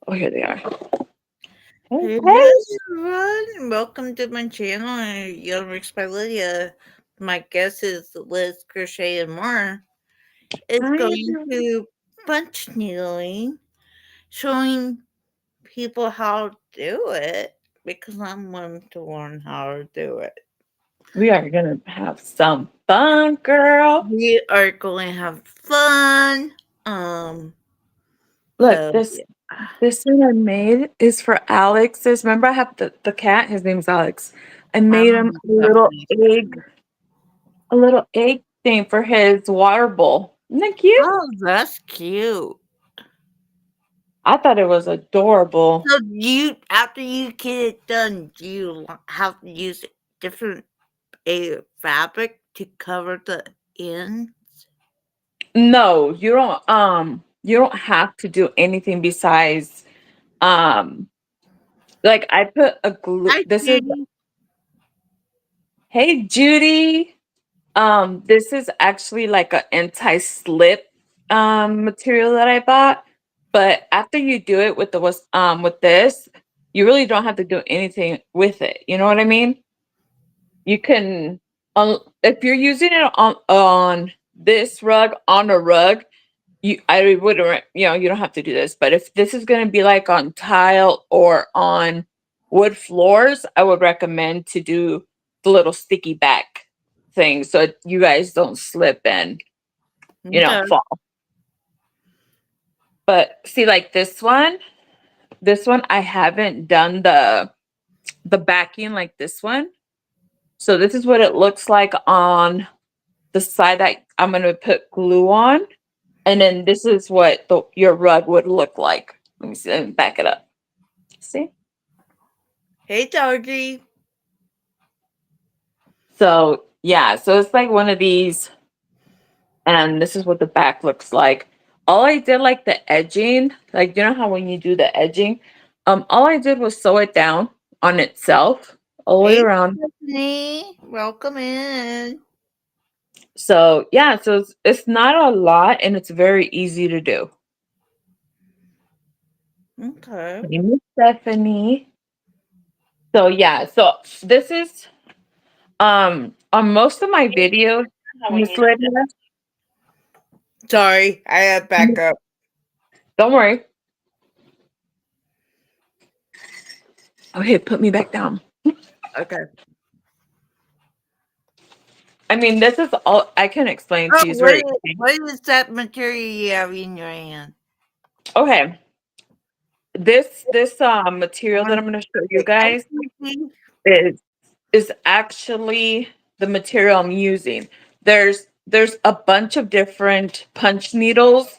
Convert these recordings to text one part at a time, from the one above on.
Oh, here they are. Hey Hey. everyone, welcome to my channel. I'm Young Rich by Lydia. My guest is Liz Crochet and More. It's Hi, going to punch needling, showing people how to do it because I'm wanting to learn how to do it. we are gonna have some fun, girl. We are going to have fun. Um, Look, so this yeah. this one I made is for Alex. Remember, I have the cat. His name's Alex. I made him Um, a little egg thing for his water bowl. Isn't that cute? oh, that's cute. I thought it was adorable. So after you get it done, do you have to use different a fabric to cover the ends? No, you don't have to do anything besides um like I put a glue. Hi, This is Judy. Hey Judy. This is actually like an anti-slip material that I bought. But after you do it with with this, you really don't have to do anything with it. You know what I mean? You can if you're using it on this rug on a rug, I wouldn't you don't have to do this. But if this is gonna be like on tile or on wood floors, I would recommend to do the little sticky back thing so you guys don't slip and Okay. fall. But see, like this one I haven't done the backing like this one. So this is what it looks like on the side that I'm gonna put glue on, and then this is what your rug would look like. Let me see. Let me back it up. See? Hey, Doggy. So yeah, so it's like one of these, and this is what the back looks like. All I did like the edging, like you know how when you do the edging, all I did was sew it down on itself all the way Hey, around. Stephanie. Welcome in. So yeah, so it's not a lot and it's very easy to do. Okay. My name is Stephanie. So yeah, so this is on most of my videos, How when Miss you do Lydia. that. Sorry, I had back up. Don't worry. Okay, put me back down. Okay. I mean, this is all I can explain Oh, to you. It's very easy. what is that material you have in your hand? Okay, this material that One I'm going to show you stick. guys is is actually the material I'm using. There's a bunch of different punch needles,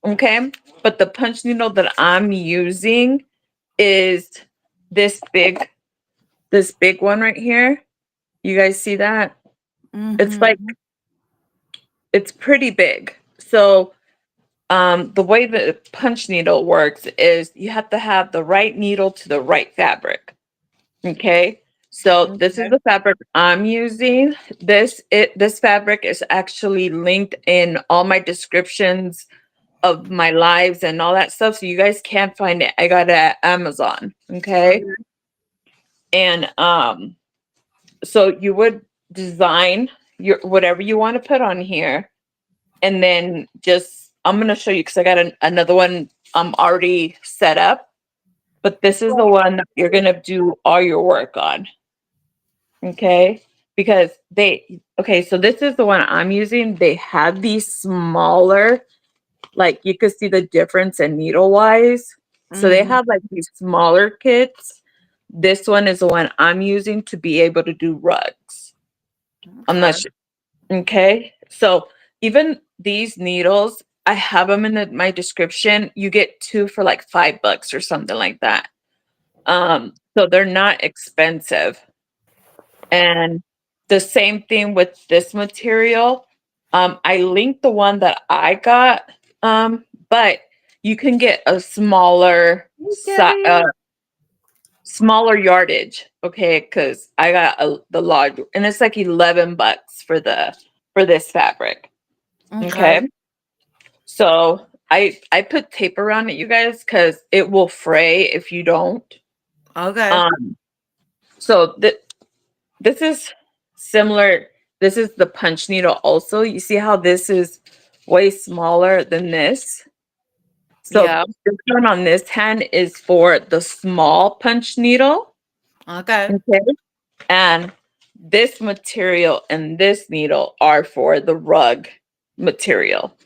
okay? But the punch needle that I'm using is this big this big one right here. You guys see that? It's like Mm-hmm. it's pretty big. So the way the punch needle works is you have to have the right needle to the right fabric. Okay. So this is Okay. the fabric I'm using. This fabric is actually linked in all my descriptions of my lives and all that stuff. So you guys can find it. I got it at Amazon. Okay. Okay. And so you would design your whatever you want to put on here. And then just I'm gonna show you because I got another one already set up. But this is the one that you're gonna do all your work on. Okay. Because so this is the one I'm using. They have these smaller, like you could see the difference in needle wise. So they Mm-hmm. have like these smaller kits. This one is the one I'm using to be able to do rugs. I'm not Okay. sure. Okay. So even these needles, I have them in my description. You get two for like $5 or something like that. So they're not expensive. And the same thing with this material. I linked the one that I got, but you can get a Hey, Debbie. smaller yardage. Okay, because I got the large, and it's like $11 for this fabric. Okay. Okay, so I put tape around it, you guys, because it will fray if you don't. Okay. Um, so this is similar. This is the punch needle also. You see how this is way smaller than this? So Yeah. this one on this hand is for the small punch needle. Okay. Okay. And this material and this needle are for the rug material.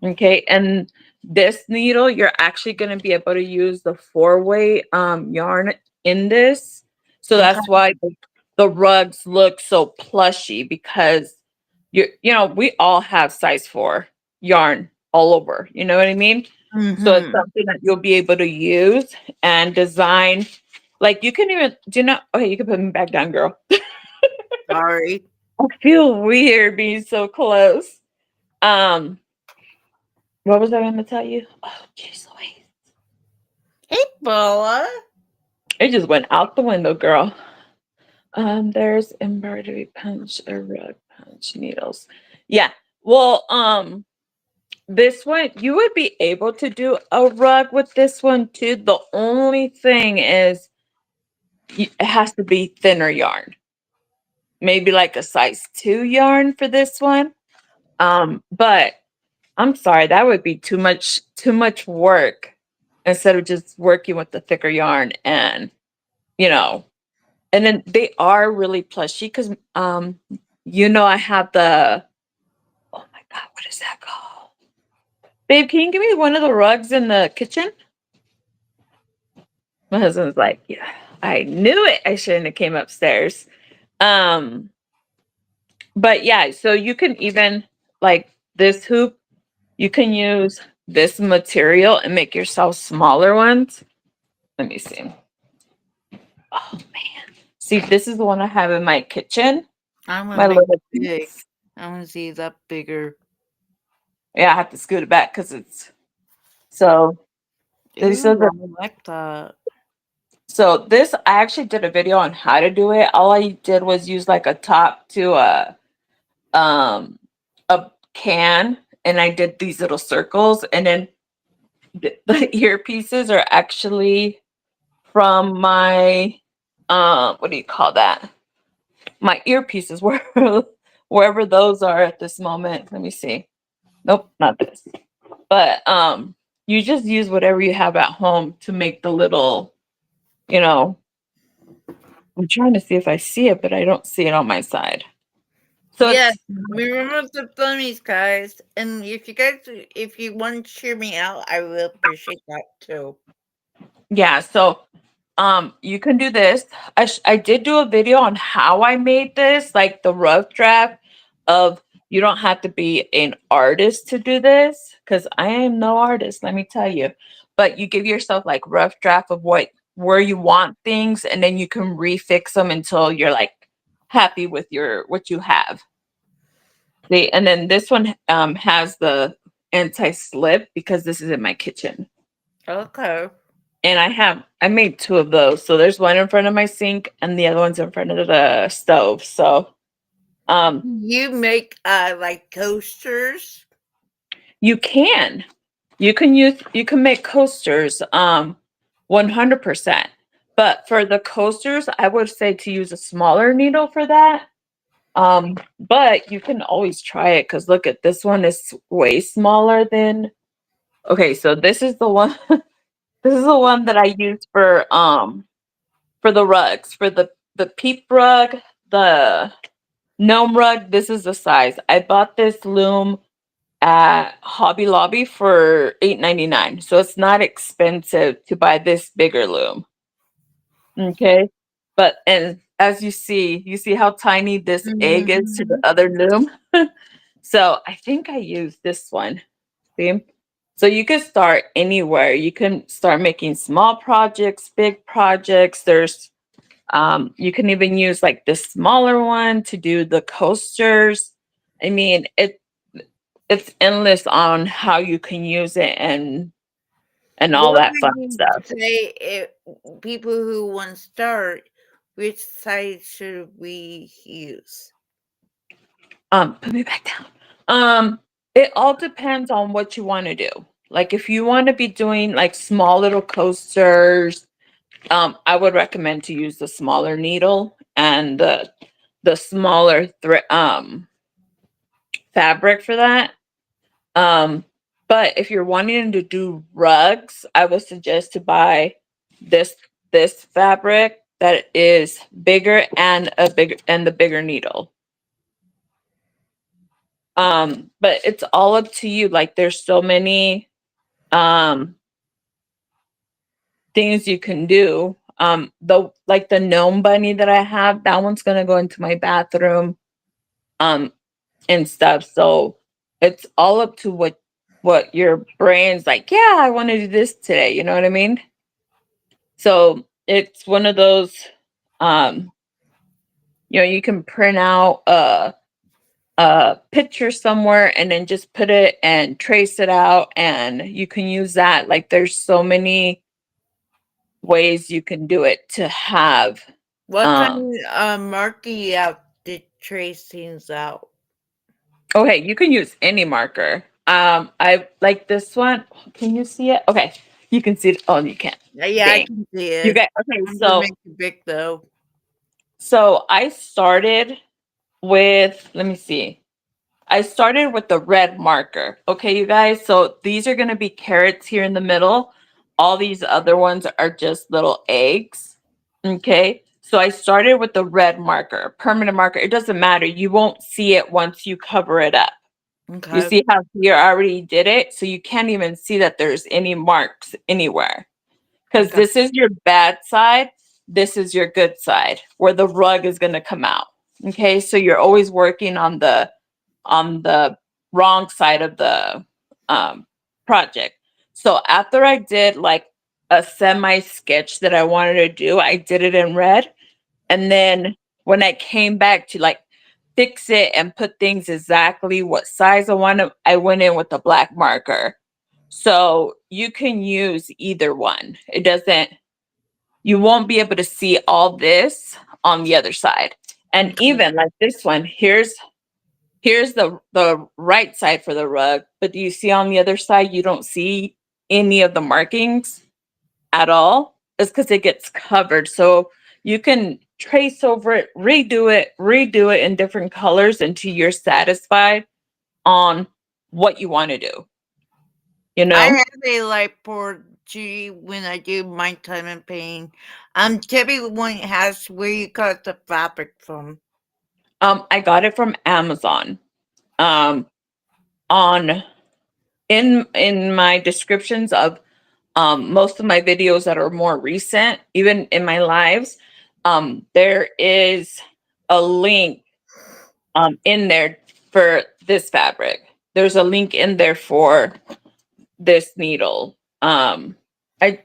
Okay. And this needle, you're actually going to be able to use the 4-way yarn in this. So Okay. that's why the rugs look so plushy, because we all have size 4 yarn all over. You know what I mean? So it's Mm-hmm. something that you'll be able to use and design. Like you can even do you know okay, you can put me back down, girl. Sorry. I feel weird being so close. Um, what was I gonna tell you? Oh, jeez Louise. Hey, Bella. It just went out the window, girl. There's embroidery punch or rug punch needles. Yeah. Well, this one you would be able to do a rug with this one too. The only thing is it has to be thinner yarn. Maybe like a size 2 yarn for this one. But I'm sorry, that would be too much work instead of just working with the thicker yarn. You know, and then they are really plushy because I have the oh my god, what is that called? Babe, can you give me one of the rugs in the kitchen? My husband's like, yeah, I knew it. I shouldn't have came upstairs. Um, but yeah, so you can even like this hoop, you can use this material and make yourself smaller ones. Let me see. Oh man. See, this is the one I have in my kitchen. I'm gonna My make little it big. piece. I want to see that bigger. Yeah, I have to scoot it back because it's so this is Ooh, I like that. so this I actually did a video on how to do it. All I did was use like a top to um a can, and I did these little circles, and then the earpieces are actually from my what do you call that? My earpieces wherever those are at this moment. Let me see. Nope, not this. But you just use whatever you have at home to make the little, you know, I'm trying to see if I see it, but I don't see it on my side. So Yes, it's remember the bunnies, guys. And if you want to cheer me out, I will appreciate that too. yeah, so you can do this. I did do a video on how I made this, like the rough draft of you don't have to be an artist to do this because I am no artist, let me tell you. But you give yourself like rough draft of where you want things, and then you can refix them until you're like happy with your what you have. See, and then this one has the anti-slip because this is in my kitchen. Okay. And I made 2 of those. So there's one in front of my sink and the other one's in front of the stove. So um You make like coasters. you can. You can make coasters 100%. But for the coasters, I would say to use a smaller needle for that. But you can always try it cuz look at this one is way smaller than okay, so this is the one this is the one that I use for the rugs, for the peep rug, the gnome rug. This is the size. I bought this loom at Hobby Lobby for $8.99, so it's not expensive to buy this bigger loom. Okay, but and as you see how tiny this egg is to the Hmm. other loom. So I think I used this one. See? So you can start anywhere. You can start making small projects, big projects. You can even use like the smaller one to do the coasters. I mean, it's endless on how you can use it and all What that would fun you stuff. say if people who want to start? Which site should we use? Put me back down. It all depends on what you want to do. Like if you want to be doing like small little coasters, I would recommend to use the smaller needle and the smaller fabric for that. Um, but if you're wanting to do rugs, I would suggest to buy this this fabric that is bigger and the bigger needle. But it's all up to you. Like there's so many um things you can do. The gnome bunny that I have, that one's gonna go into my bathroom um and stuff. So it's all up to what your brain's like, yeah, I want to do this today, you know what I mean? So it's one of those um you can print out a picture somewhere and then just put it and trace it out, and you can use that. Like there's so many ways you can do it to have What um kind of marker you have to trace things out? okay, you can use any marker. I like this one. Can you see it? Okay, you can see it. Oh, you can't. Yeah, I Dang. can see You it. get okay. I'm gonna So make it big though. I started with, let me see. I started with the red marker. Okay, you guys. So these are gonna be carrots here in the middle. All these other ones are just little eggs. Okay. So I started with the red marker, permanent marker. It doesn't matter. You won't see it once you cover it up. You Okay. see how here I already did it? So you can't even see that there's any marks anywhere. Because Okay. this is your bad side. This is your good side where the rug is going to come out. Okay. So you're always working on the wrong side of the project. So after I did like a semi sketch that I wanted to do, I did it in red. And then when I came back to like fix it and put things exactly what size I wanted, I went in with the black marker. So you can use either one. It doesn't, you won't be able to see all this on the other side. And Okay. even like this one, here's the right side for the rug, but do you see on the other side you don't see any of the markings at all? It's because it gets covered. So you can trace over it, redo it in different colors until you're satisfied on what you want to do. You I know? have a light board G when I do my time and pain. Debbie one has where you got the fabric from. I got it from Amazon. Um, on in my descriptions of most of my videos that are more recent, even in my lives, there is a link in there for this fabric. There's a link in there for this needle. I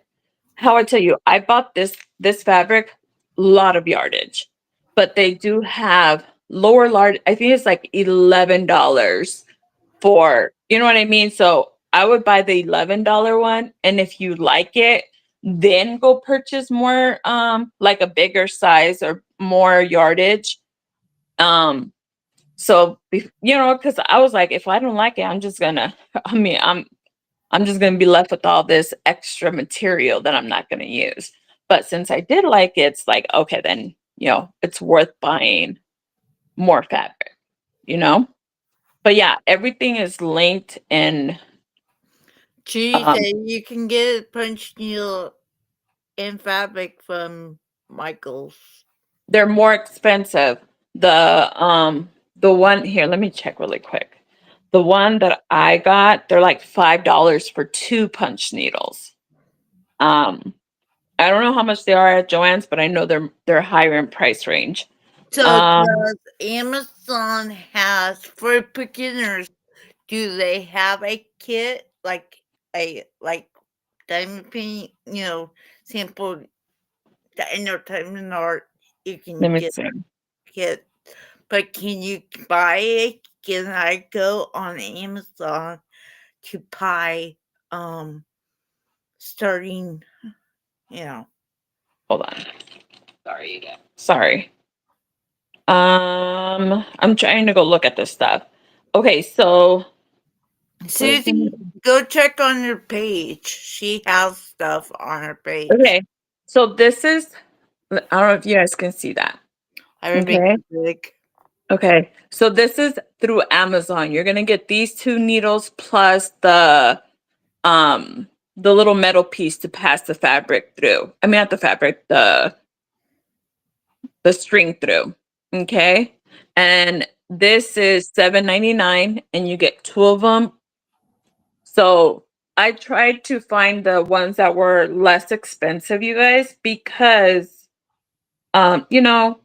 how I tell you, I bought this fabric, lot of yardage, but they do have lower large. I think it's like $11 for, you know what I mean? So I would buy the $11 one, and if you like it, then go purchase more like a bigger size or more yardage. Um because I was like, if I don't like it, I'm just gonna I mean, I'm just gonna be left with all this extra material that I'm not gonna use. But since I did like it, it's like, okay, then it's worth buying more fabric, you know? But yeah, everything is linked in She um said you can get a punch needle and fabric from Michael's. they're more expensive. The one here, let me check really quick. The one that I got, they're like $5 for two punch needles. Um I don't know how much they are at Joann's, but I know they're higher in price range. So Um does Amazon has for beginners? Do they have a kit like a diamond paint? Sample. I know diamond art. You let can me get see. kit, but can you buy it? Can I go on Amazon to buy starting? You know, Hold on. Sorry again. Sorry. I'm trying to go look at this stuff. Okay, so Susie. Go check on her page. She has stuff on her page. Okay. So this is, I don't know if you guys can see that. Arabic Okay. music. Okay. So this is through Amazon. You're gonna get these 2 needles plus the little metal piece to pass the fabric through. I mean not the fabric, the string through. Okay. And this is $7.99 and you get 2 of them. So I tried to find the ones that were less expensive, you guys, because you know,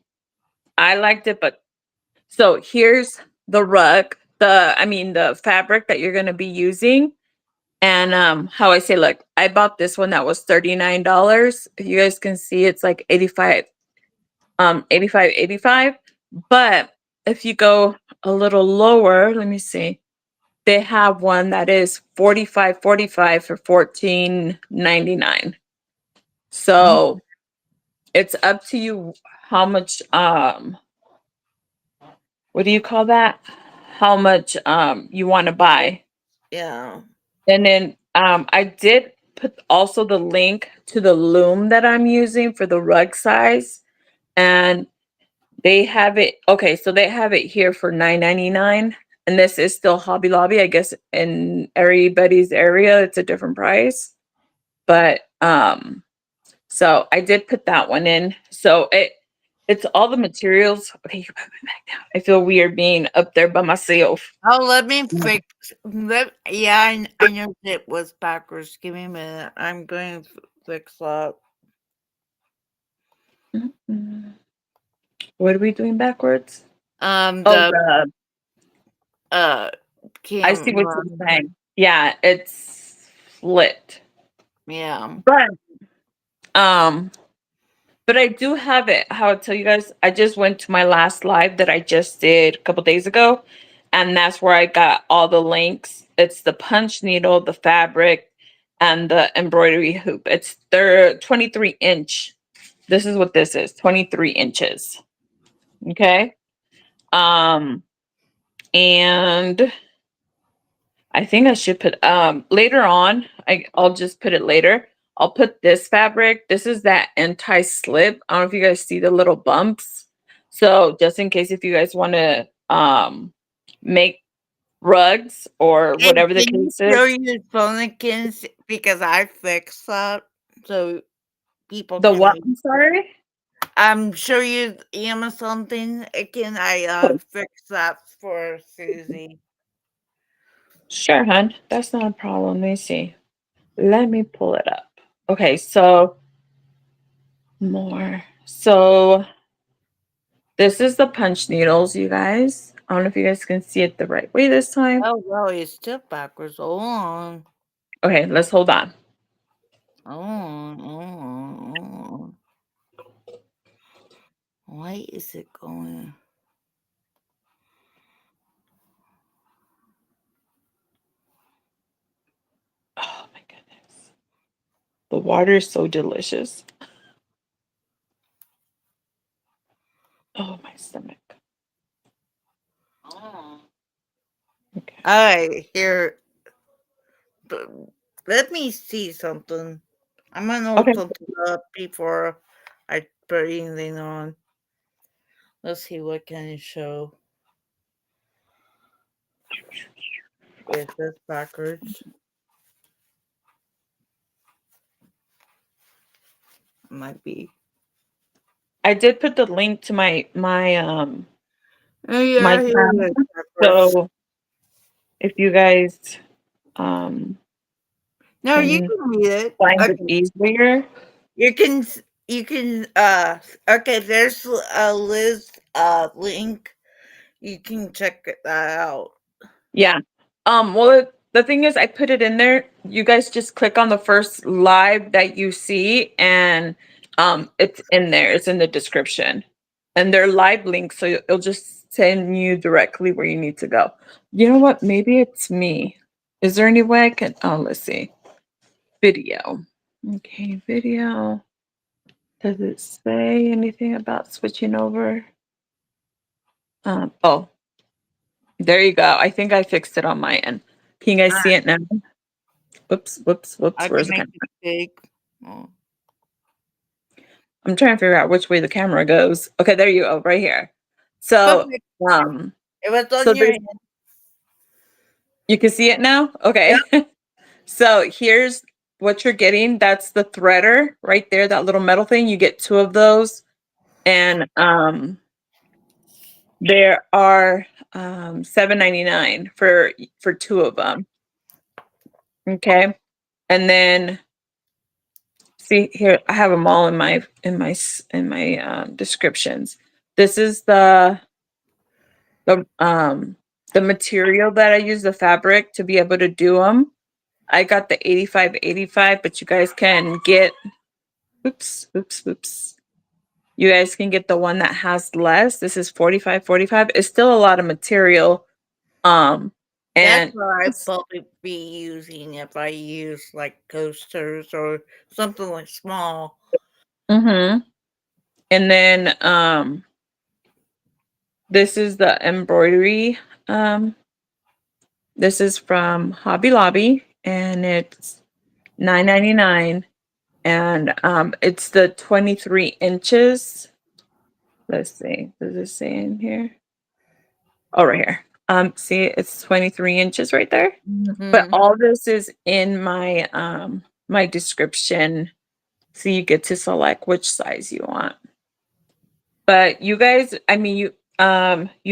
I liked it, but so here's the rug, the fabric that you're gonna be using. And how I say, look, I bought this one that was $39. If you guys can see, it's like 85, 85. But if you go a little lower, let me see. They have one that is 45 for 14.99. So it's up to you how much what do you call that? How much you want to buy. Yeah. And then I did put also the link to the loom that I'm using for the rug size. And they have it, okay, so they have it here for $9.99. And this is still Hobby Lobby. I guess in everybody's area, it's a different price. But so I did put that one in. So it's all the materials. Okay, you put me back down. I feel weird being up there by myself. Oh, let me fix. Yeah, I know it was backwards. Give me a minute. I'm going to fix that. Mm. What are we doing backwards? Oh, The uh I see what camera. you're saying. Yeah, it's flipped. Yeah. Um, but I do have it. How I tell you guys, I just went to my last live that I just did a couple days ago, and that's where I got all the links. It's the punch needle, the fabric, and the embroidery hoop. It's their 23-inch. This is what this is, 23 inches. Okay. Um, and I think I should put later on. I'll just put it later. I'll put this fabric. This is that anti-slip. I don't know if you guys see the little bumps. So just in case if you guys want to make rugs or Hey, whatever the can you case is. show your phone again? Because I fixed that so people The can what? I'm sorry. show you Amazon thing again. I fixed that for Susie. Sure, hon. That's not a problem. Let me see. Let me pull it up. Okay, so more. So this is the punch needles, you guys. I don't know if you guys can see it the right way this time. Oh wow, it's still backwards. Hold on. Okay, let's hold on. Hold on. Hold on. Hold on. Why is it going? Oh my goodness. The water is so delicious. Oh, my stomach. Okay. Alright, here. But let me see something. I'm gonna Okay. look something up before I put anything on. Let's see what can I show. Is this backwards? Might be. I did put the link to my Oh my yeah, here channel. it is backwards. So if you guys um No, you can can read it. find it Okay. easier. You can okay, there's a Liz link. You can check that out. Yeah. Well, the thing is, I put it in there. You guys just click on the first live that you see, and it's in there. It's in the description, and they're live links, so it'll just send you directly where you need to go. You know what? Maybe it's me. Is there any way I can? Oh, let's see. Video. Okay, video. Does it say anything about switching over? Oh, there you go. I think I fixed it on my end. Can you guys see it now? Whoops, whoops, whoops. I Where's can the make camera? it big. Oh. I'm trying to figure out which way the camera goes. Okay, there you go, right here. So, Perfect. um, It was so on your this, hand. you can see it now? Yep. Okay. So here's what you're getting. That's the threader right there, that little metal thing. You get 2 of those. And there are $7.99 for 2 of them. Okay. And then see here, I have them all in my descriptions. This is the material that I use, the fabric, to be able to do them. I got the 85/85, but you guys can get, oops, oops, oops. You guys can get the one that has less. This is 45/45. It's still a lot of material. Um, That's and what I'd probably be using if I use like coasters or something like small. mm-hmm. And then this is the embroidery. This is from Hobby Lobby, and it's $9.99. And it's the 23 inches. Let's see. Does it say in here? Oh, right here. See, it's 23 inches right there. But Mhm. all this is in my description, so you get to select which size you want. But you guys, I mean, you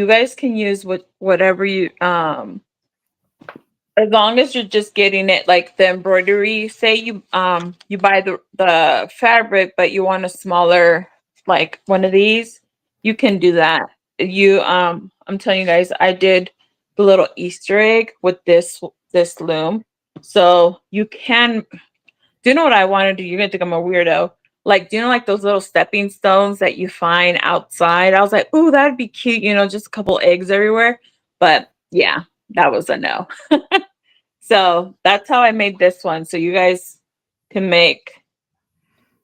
guys can use whatever you as long as you're just getting it like the embroidery. Say you buy the fabric, but you want a smaller, like one of these, you can do that. I'm telling you guys, I did the little Easter egg with this loom. So you can, do you know what I want to do? You're gonna think I'm a weirdo. Like, do you know like those little stepping stones that you find outside? I was like, ooh, that'd be cute, just a couple eggs everywhere. But yeah, that was a no. So that's how I made this one. So you guys can make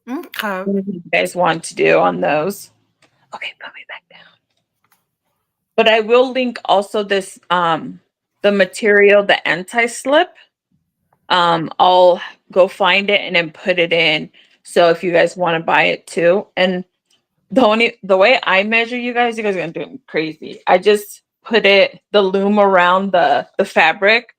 Okay. whatever you guys want to do on those. Okay, put me back down. But I will link also this the material, the anti-slip. I'll go find it and then put it in. So if you guys want to buy it too. And the way I measure you guys are gonna do crazy. I just put the loom around the fabric,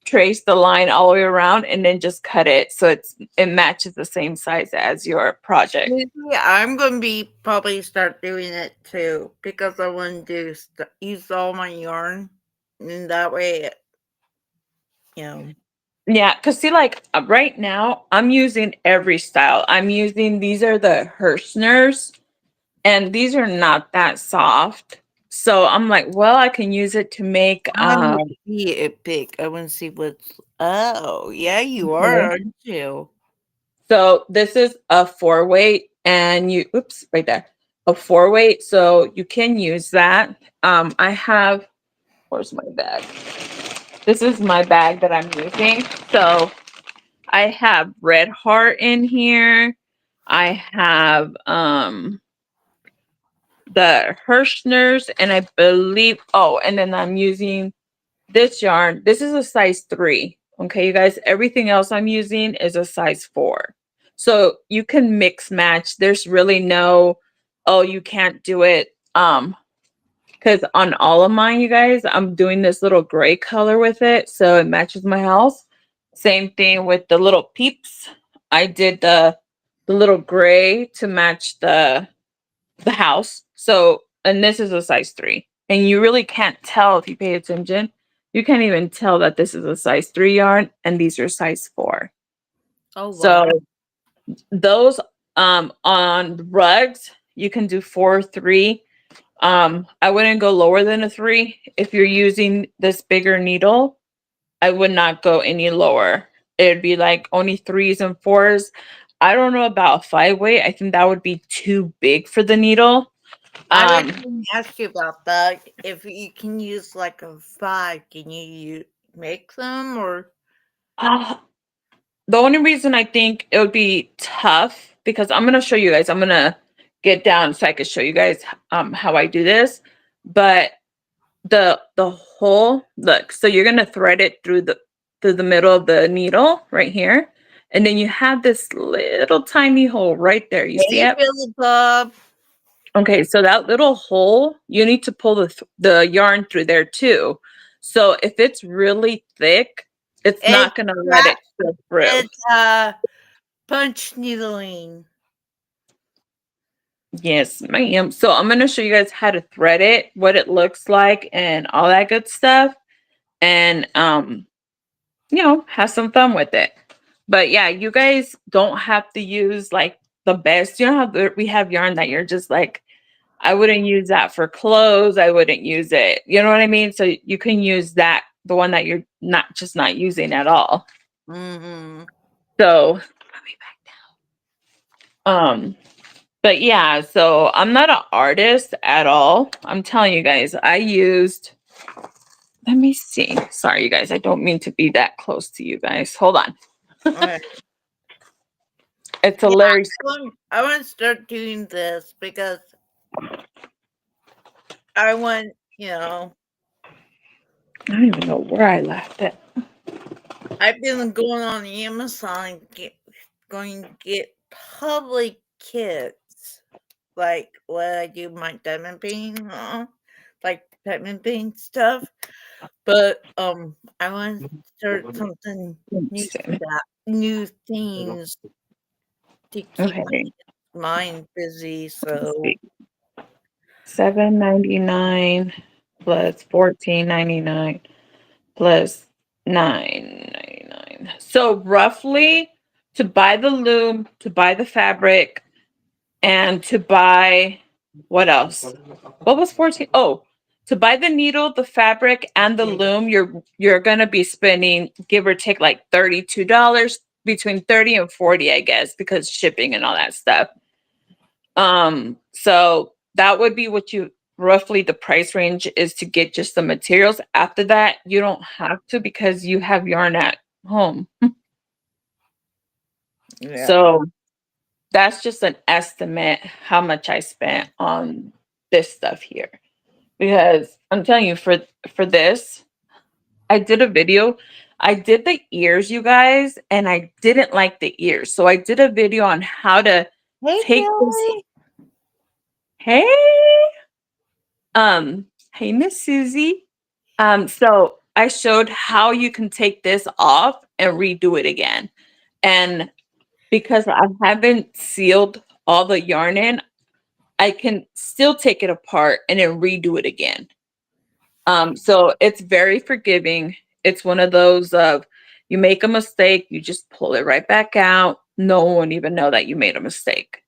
trace the line all the way around, and then just cut it so it matches the same size as your project. Maybe I'm gonna be probably start doing it too because I want to use all my yarn, and that way, you know. Yeah, because see, like right now, I'm using every style. I'm using, these are the Hirschners, and these are not that soft. So I'm like, well, I can use it to make I want to see it big. I want to see what's. Oh, yeah, you are, okay. aren't you? So this is a 4-weight, and oops, right there, a 4-weight. So you can use that. I have, where's my bag? This is my bag that I'm using. So I have Red Heart in here. I have the Hirschners, and I believe, oh, and then I'm using this yarn. This is a size 3. Okay, you guys, everything else I'm using is a size 4. So you can mix match. There's really no, oh, you can't do it. Because on all of mine, you guys, I'm doing this little gray color with it, so it matches my house. Same thing with the little peeps. I did the little gray to match the house. So, and this is a size 3. And you really can't tell if you pay attention. You can't even tell that this is a size 3 yarn and these are size 4. Oh, wow. So those on rugs, you can do 4, 3. I wouldn't go lower than a 3. If you're using this bigger needle, I would not go any lower. It'd be like only 3s and 4s. I don't know about 5-weight. I think that would be too big for the needle. I was going to ask you about that. If you can use like a 5, can you make them or? Uh, the only reason I think it would be tough, because I'm gonna show you guys. I'm gonna get down so I can show you guys how I do this. But the hole, look, so you're gonna thread it through through the middle of the needle right here. And then you have this little tiny hole right there. You see Hey, it? Billy Bob. Okay, so that little hole, you need to pull the yarn through there too. So if it's really thick, it's not It's going to let that. it go through. It's punch needling. Yes, ma'am. So I'm going to show you guys how to thread it, what it looks like, and all that good stuff. And have some fun with it. But yeah, you guys don't have to use like the best. You know how we have yarn that you're just like, I wouldn't use that for clothes. I wouldn't use it. You know what I mean? So you can use that, the one that you're not using at all. Mm-hmm. So let me back down. But yeah, so I'm not an artist at all. I'm telling you guys, let me see. Sorry, you guys. I don't mean to be that close to you guys. Hold on. Okay. It's Yeah, hilarious. I want to start doing this because I want, I don't even know where I left it. I've been going on Amazon going to get public kits, like what I do my diamond painting, like diamond painting stuff. But I want to start something new for that, new things to keep Okay. my mind busy. Let's So see. $7.99 plus $14.99 plus $9.99. So roughly, to buy the loom, to buy the fabric, and to buy what else? What was 14? Oh, to buy the needle, the fabric, and the loom, you're gonna be spending, give or take, like $32, between 30 and 40, I guess, because shipping and all that stuff. So that would be what you roughly the price range is to get just the materials. After that, you don't have to because you have yarn at home. yeah. So that's just an estimate how much I spent on this stuff here. Because I'm telling you, for this, I did a video. I did the ears, you guys, and I didn't like the ears. So I did a video on how to Hey, take this. Billy. Hey, hey, Miss Susie. So I showed how you can take this off and redo it again. And because I haven't sealed all the yarn in, I can still take it apart and then redo it again. So it's very forgiving. It's one of those of you make a mistake, you just pull it right back out. No one won't even know that you made a mistake.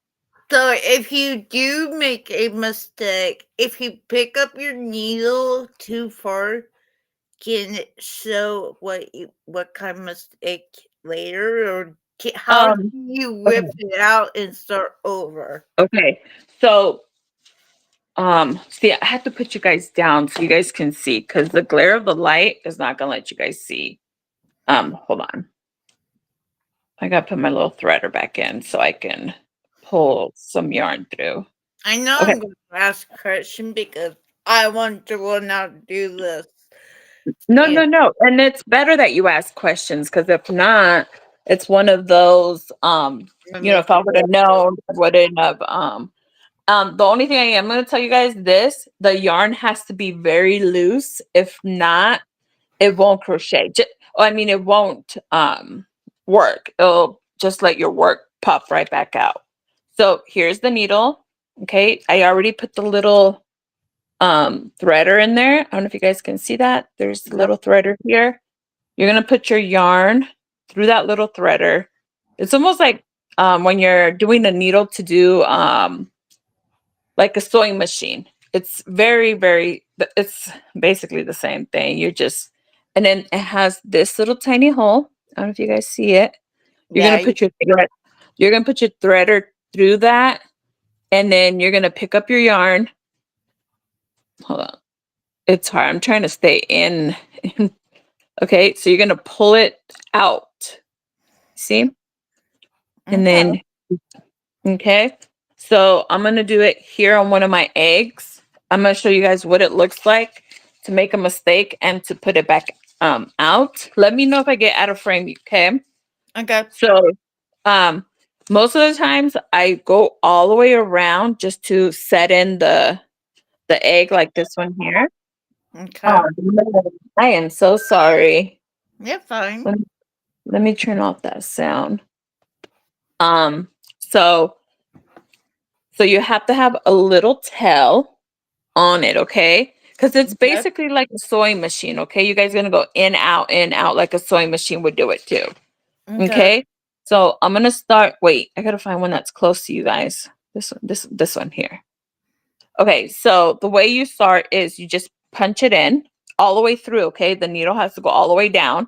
So if you do make a mistake, if you pick up your needle too far, can it show what kind of mistake later, or how do Um, you okay. whip it out and start over? Okay. So see, I have to put you guys down so you guys can see because the glare of the light is not gonna let you guys see. Hold on. I gotta put my little threader back in so I can pull some yarn through. I know Okay. I'm going to ask a question because I want to learn how to do this. No, And and it's better that you ask questions because if not, it's one of those. If I would have known, I wouldn't have. The only thing I'm going to tell you guys this: the yarn has to be very loose. If not, it won't crochet. It won't work. It'll just let your work pop right back out. So here's the needle. Okay, I already put the little threader in there. I don't know if you guys can see that. There's a little threader here. You're gonna put your yarn through that little threader. It's almost like when you're doing a needle to do like a sewing machine. It's very, very, it's basically the same thing. And then it has this little tiny hole. I don't know if you guys see it. You're yeah, gonna put you're gonna put your threader through that, and then you're gonna pick up your yarn. Hold on. It's hard. I'm trying to stay in. Okay, so you're gonna pull it out. See? And then okay. So I'm gonna do it here on one of my eggs. I'm gonna show you guys what it looks like to make a mistake and to put it back out. Let me know if I get out of frame, okay? Okay. So most of the times I go all the way around just to set in the egg like this one here. Okay. Oh, no. I am so sorry. You're fine. Let, let me turn off that sound. Um, so you have to have a little tail on it, okay? Because it's Okay. basically like a sewing machine, okay? You guys are gonna go in, out like a sewing machine would do it too. Okay. Okay. So I'm gonna start. Wait, I gotta find one that's close to you guys. This one here. Okay, so the way you start is you just punch it in all the way through, okay? The needle has to go all the way down.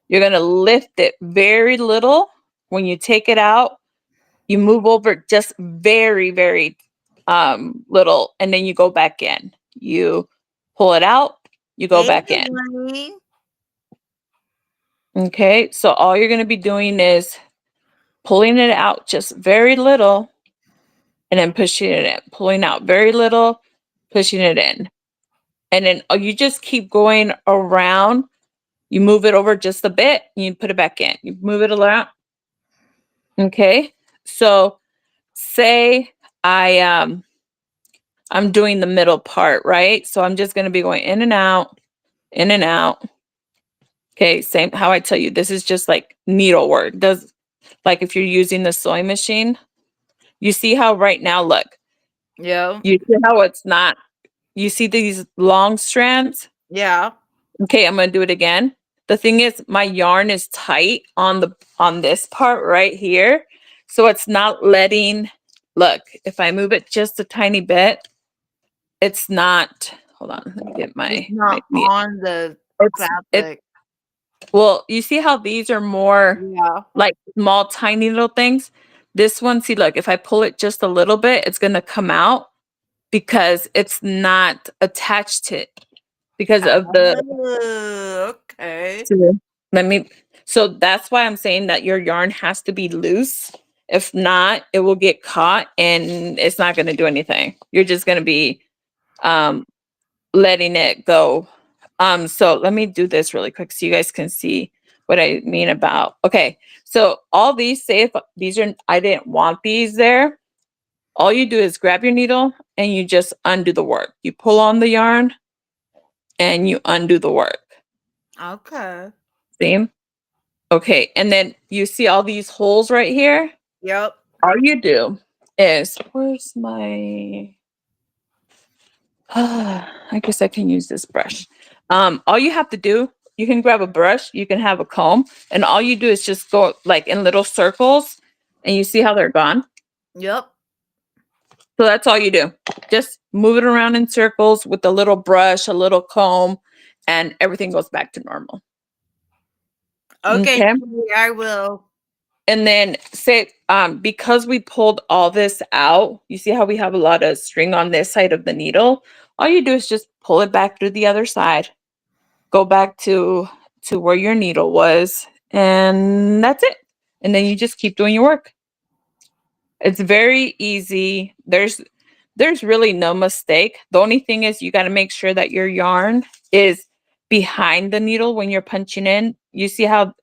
You're going to lift it very little. When you take it out, you move over just very, very little, and then you go back in. You pull it out, you go Hey, back in. honey. Okay, so all you're going to be doing is pulling it out just very little and then pushing it in, pulling out very little, pushing it in. And then you just keep going around. You move it over just a bit, and you put it back in. You move it around. Okay. So say I'm doing the middle part, right? So I'm just going to be going in and out, in and out. Okay, same how I tell you. This is just like needlework. Does like if you're using the sewing machine, you see how right now, look, Yeah. you see how it's not, you see these long strands? Yeah. Okay, I'm gonna do it again. The thing is, my yarn is tight on this part right here, so it's not letting. Look, if I move it just a tiny bit, it's not. Hold on, let me get It's my. not on the It's fabric. well, you see how these are more Yeah. like small, tiny little things. This one, see, look, if I pull it just a little bit, it's gonna come out because it's not attached to it because of the Oh, okay. So let me so that's why I'm saying that your yarn has to be loose. If not, it will get caught and it's not going to do anything. You're just going to be um letting it go. So let me do this really quick so you guys can see what I mean about. Okay. So all these, say if these are, I didn't want these there, all you do is grab your needle and you just undo the work. You pull on the yarn and you undo the work. Okay. See? Okay, and then you see all these holes right here? Yep. All you do is, where's my, I guess I can use this brush. All you have to do, you can grab a brush, you can have a comb, and all you do is just go like in little circles, and you see how they're gone? Yep. So that's all you do. Just move it around in circles with a little brush, a little comb, and everything goes back to normal. Okay, Okay? sweetie, I will. And then say, because we pulled all this out, you see how we have a lot of string on this side of the needle? All you do is just pull it back through the other side, go back to where your needle was, and that's it. And then you just keep doing your work. It's very easy. There's really no mistake. The only thing is you got to make sure that your yarn is behind the needle when you're punching in. You see how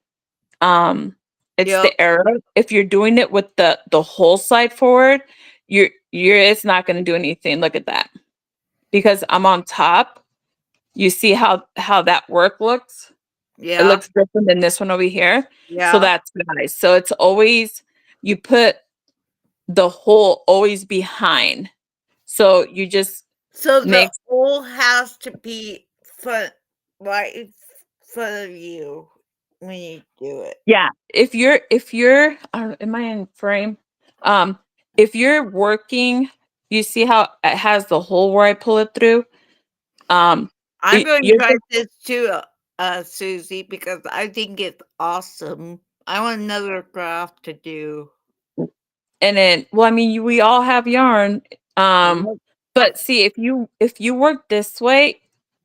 it's Yep. the arrow. If you're doing it with the whole side forward, you're it's not going to do anything. Look at that. Because I'm on top, you see how that work looks? It Yeah. looks different than this one over here. So Yeah. that's nice. So it's always you put the hole always behind. So you just So the make hole has to be right in front of you when you do it. yeah, if you're am I in frame? If you're working, you see how it has the hole where I pull it through? Um, I'm going to you're try just this too, Susie, because I think it's awesome. I want another craft to do. and then well, I mean, we all have yarn. Yep. But see, if you work this way,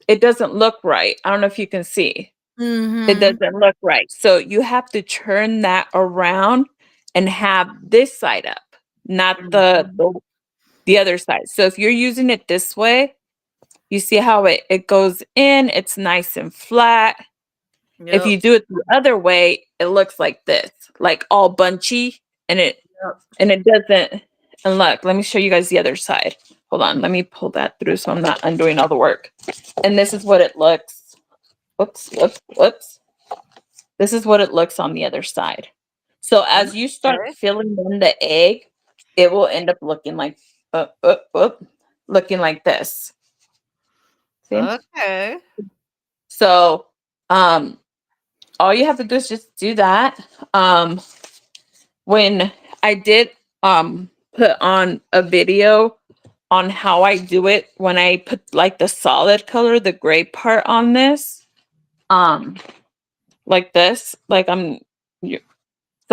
it doesn't look right. I don't know if you can see. It Mhm. doesn't look right. So you have to turn that around and have this side up, not the Mhm. the, the other side. So if you're using it this way, you see how it goes in, it's nice and flat. If you Yep. do it the other way, it looks like this, like all bunchy, and Yep. it doesn't. And look, let me show you guys the other side. Hold on, let me pull that through so I'm not undoing all the work. And this is what it looks. Whoops, whoops, whoops. This is what it looks on the other side. So as you start Okay. filling in the egg, it will end up looking like looking like this. See? Okay. So all you have to do is just do that. When I did put on a video on how I do it when I put like the solid color, the gray part on this, like this, like so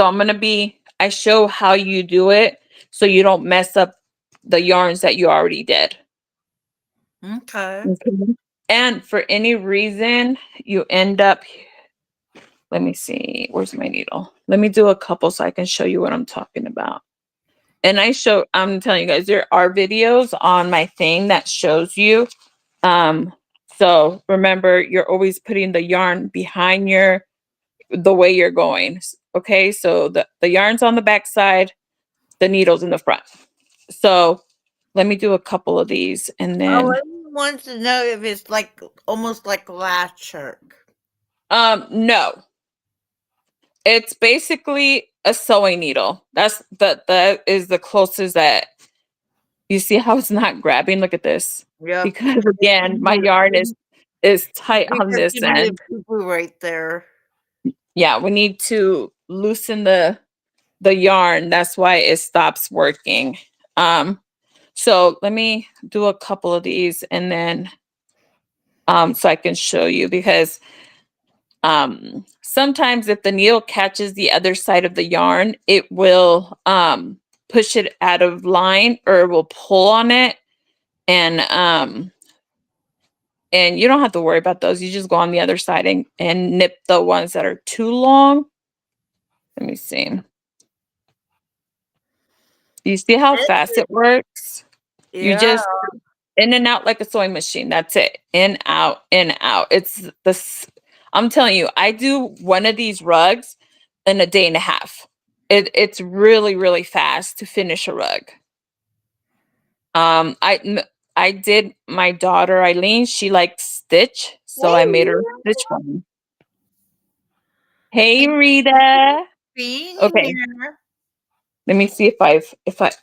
I'm gonna I show how you do it so you don't mess up the yarns that you already did. Okay. Okay. And for any reason you end up, let me see, where's my needle? Let me do a couple so I can show you what I'm talking about. And I'm telling you guys, there are videos on my thing that shows you. So remember, you're always putting the yarn behind the way you're going. Okay, so the yarn's on the back side, the needle's in the front. So let me do a couple of these and then Wants to know if it's like almost like latch work. no. It's basically a sewing needle. That is the closest that you see how it's not grabbing. Look at this. Yep. Because again, my yarn is tight on this You need end. a poo-poo right there. Yeah, we need to loosen the yarn. That's why it stops working. So let me do a couple of these and then so I can show you because sometimes if the needle catches the other side of the yarn, it will push it out of line or it will pull on it. And you don't have to worry about those. You just go on the other side and nip the ones that are too long. Let me see. Do you see how fast it works? You Yeah. just in and out like a sewing machine. That's it. In, out, in, out. I'm telling you, I do one of these rugs in a day and a half. It's really, really fast to finish a rug. I did my daughter Eileen, she likes stitch, so I made her stitch one. Hey Rita. Being Okay. here. Let me see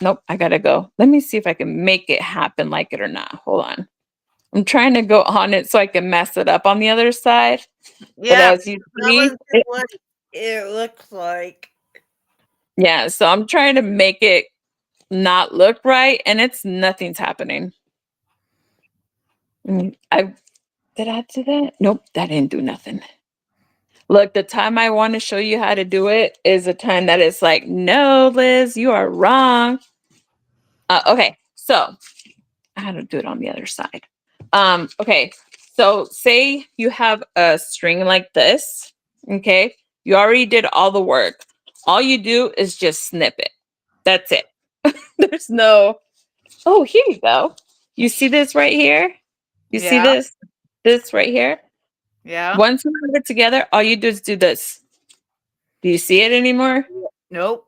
nope, I gotta go. Let me see if I can make it happen like it or not. Hold on. I'm trying to go on it so I can mess it up on the other side. But Yeah, as you that see, was what it looks like. yeah, so I'm trying to make it not look right and nothing's happening. Did I do that? Nope, that didn't do nothing. Look, the time I want to show you how to do it is a time that it's like, no, Liz, you are wrong. Okay, so how to do it on the other side. Okay, so say you have a string like this. Okay, you already did all the work. All you do is just snip it. That's it. There's no, oh, here you go. You see this right here? You see Yeah. this right here? Yeah. Once you have it together, all you do is do this. Do you see it anymore? Nope.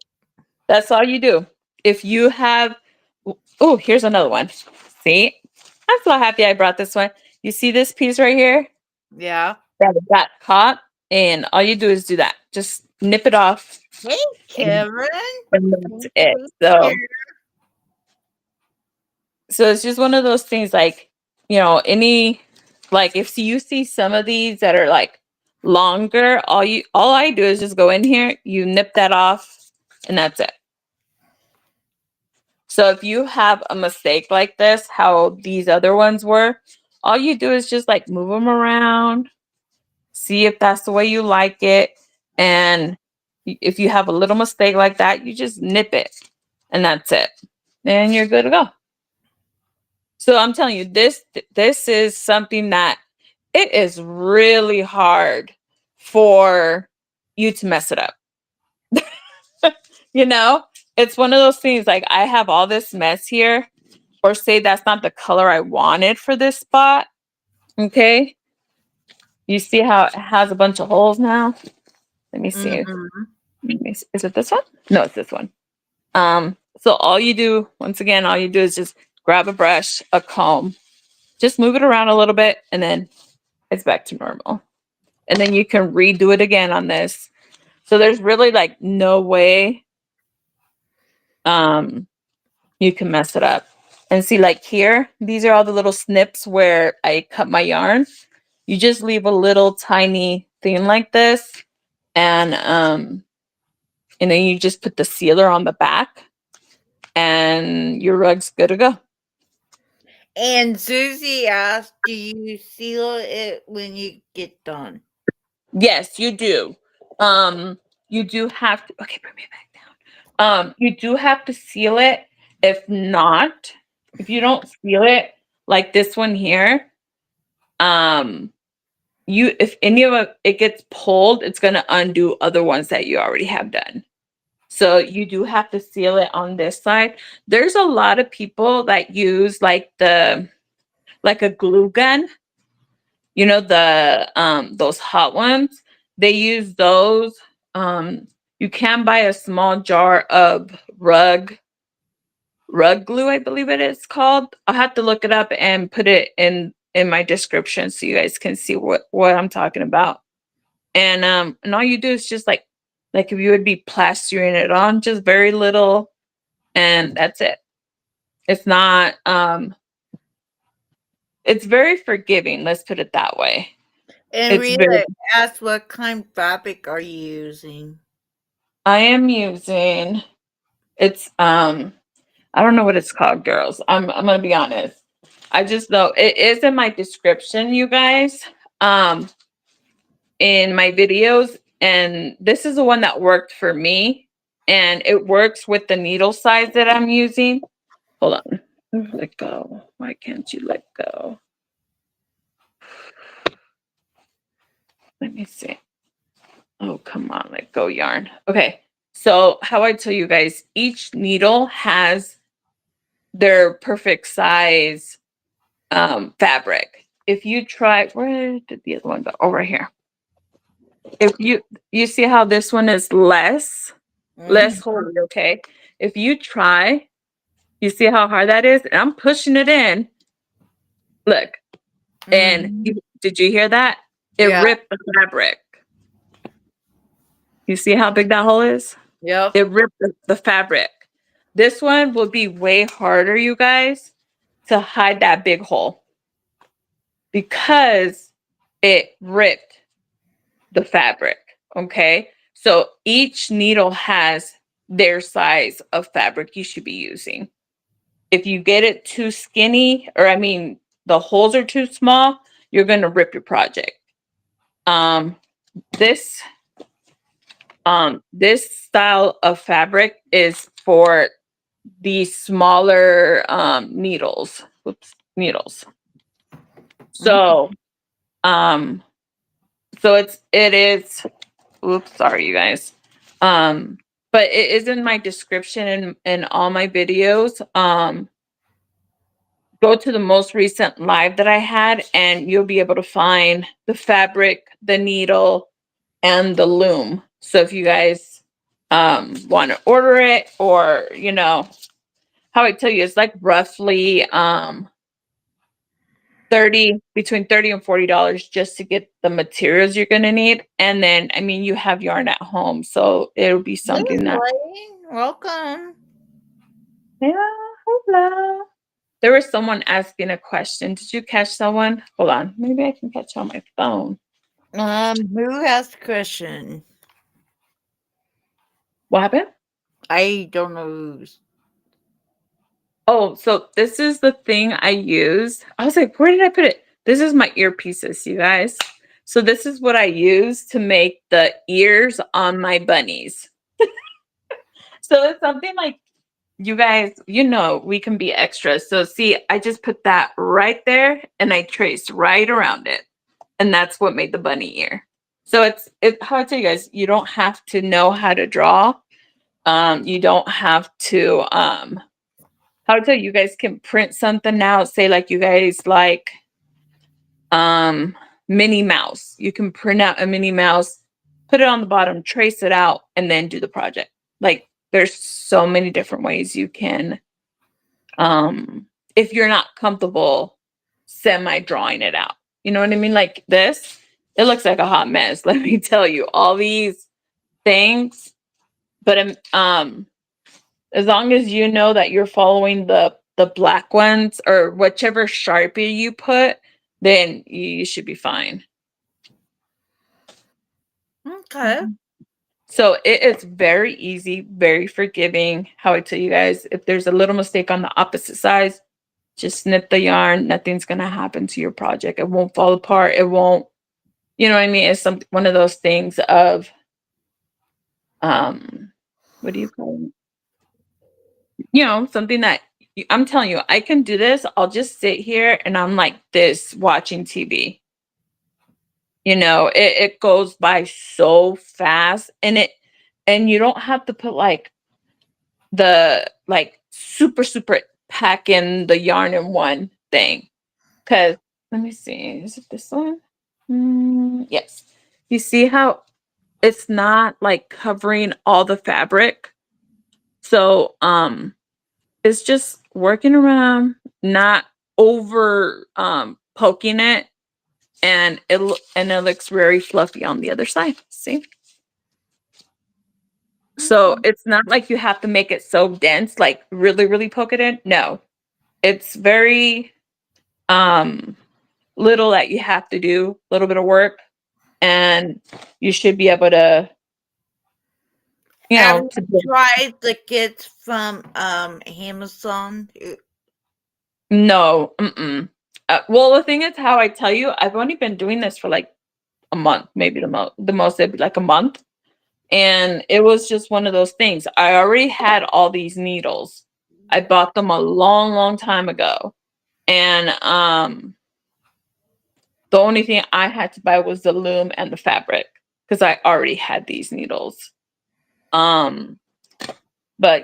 That's all you do. If you have, oh, here's another one. See, I'm so happy I brought this one. You see this piece right here Yeah. that it got caught, and all you do is do that. Just nip it off, Hey, and, Kevin. and that's it. So it's just one of those things, like like if you see some of these that are like longer, all I do is just go in here, you nip that off, and that's it. So if you have a mistake like this, how these other ones were, all you do is just like move them around, see if that's the way you like it. And if you have a little mistake like that, you just nip it and that's it. And you're good to go. So I'm telling you, this is something that it is really hard for you to mess it up. It's one of those things, like I have all this mess here, or say that's not the color I wanted for this spot. Okay. You see how it has a bunch of holes now? Let me see. Mhm. Is it this one? No, it's this one. So all you do, once again, all you do is just grab a brush, a comb, just move it around a little bit, and then it's back to normal. And then you can redo it again on this. So there's really like no way you can mess it up. And see, like here, these are all the little snips where I cut my yarn. You just leave a little tiny thing like this, and then you just put the sealer on the back, and your rug's good to go. And Susie asked, do you seal it when you get done? Yes, you do. You do have to. Okay, bring me back down. You do have to seal it. If not, if you don't seal it, like this one here, if any of it gets pulled, it's gonna undo other ones that you already have done. So you do have to seal it on this side. There's a lot of people that use like a glue gun. You know, those hot ones. They use those. You can buy a small jar of rug glue, I believe it is called. I'll have to look it up and put it in my description so you guys can see what I'm talking about. And all you do is just like if you would be plastering it on, just very little, and that's it. It's not it's very forgiving, let's put it that way. And It's very Rita asked, what kind of fabric are you using? I am using it's I don't know what it's called, girls. I'm gonna be honest. I just know it is in my description, you guys. In my videos, and this is the one that worked for me, and it works with the needle size that I'm using. Hold on. Let go. Why can't you let go? Let me see. Oh, come on, let go yarn. Okay. So how I tell you guys, each needle has their perfect size fabric. If you try, where did the other one go? Over here. If you see how this one is less holy, okay? If you try, you see how hard that is? And I'm pushing it in. Look. And did you hear that? It ripped the fabric. You see how big that hole is? Yep. It ripped the fabric. This one will be way harder, you guys, to hide that big hole because it ripped the fabric. Okay. So each needle has their size of fabric you should be using. If you get it too skinny, or I mean, the holes are too small, you're going to rip your project. This style of fabric is for the smaller needles. Oops, needles. So, so it is. Oops, sorry, you guys. But it is in my description in all my videos. Go to the most recent live that I had, and you'll be able to find the fabric, the needle, and the loom. So if you guys want to order it, or how I tell you, it's like roughly between $30 and $40 just to get the materials you're gonna need. And then I mean you have yarn at home, so it'll be something that welcome. Yeah, hello. There was someone asking a question. Did you catch someone? Hold on. Maybe I can catch on my phone. Who asked the question? What happened? I don't know who's. Oh, so this is the thing I use. I was like, where did I put it? This is my earpieces, you guys. So this is what I use to make the ears on my bunnies. So it's something like, you guys, we can be extras. So see, I just put that right there and I traced right around it. And that's what made the bunny ear. So it's how I tell you guys, you don't have to know how to draw. You don't have to how to tell you guys can print something out. Say like you guys like Minnie Mouse. You can print out a Minnie Mouse, put it on the bottom, trace it out, and then do the project. Like there's so many different ways you can, if you're not comfortable semi drawing it out. You know what I mean? Like this, it looks like a hot mess. Let me tell you, all these things. But as long as you know that you're following the black ones or whichever Sharpie you put, then you should be fine. Okay. So it is very easy, very forgiving. How I tell you guys, if there's a little mistake on the opposite sides, just snip the yarn. Nothing's gonna happen to your project. It won't fall apart. It won't, you know what I mean? It's one of those things of what do you call it? You know, something that I'm telling you, I can do this. I'll just sit here and I'm like this watching TV. You know, it goes by so fast, and you don't have to put like the like super pack in the yarn in one thing. Cause let me see, is it this one? Yes. You see how it's not like covering all the fabric. So it's just working around, not over poking it, and it looks very fluffy on the other side. See? So it's not like you have to make it so dense, like really poke it in. No. It's very little that you have to do, a little bit of work, and you should be able to, you Have know, you tried the kits from Amazon? no. Well, the thing is, how I tell you, I've only been doing this for like a month, maybe the most it'd be like a month. And it was just one of those things. I already had all these needles. I bought them a long time ago. And the only thing I had to buy was the loom and the fabric because I already had these needles. But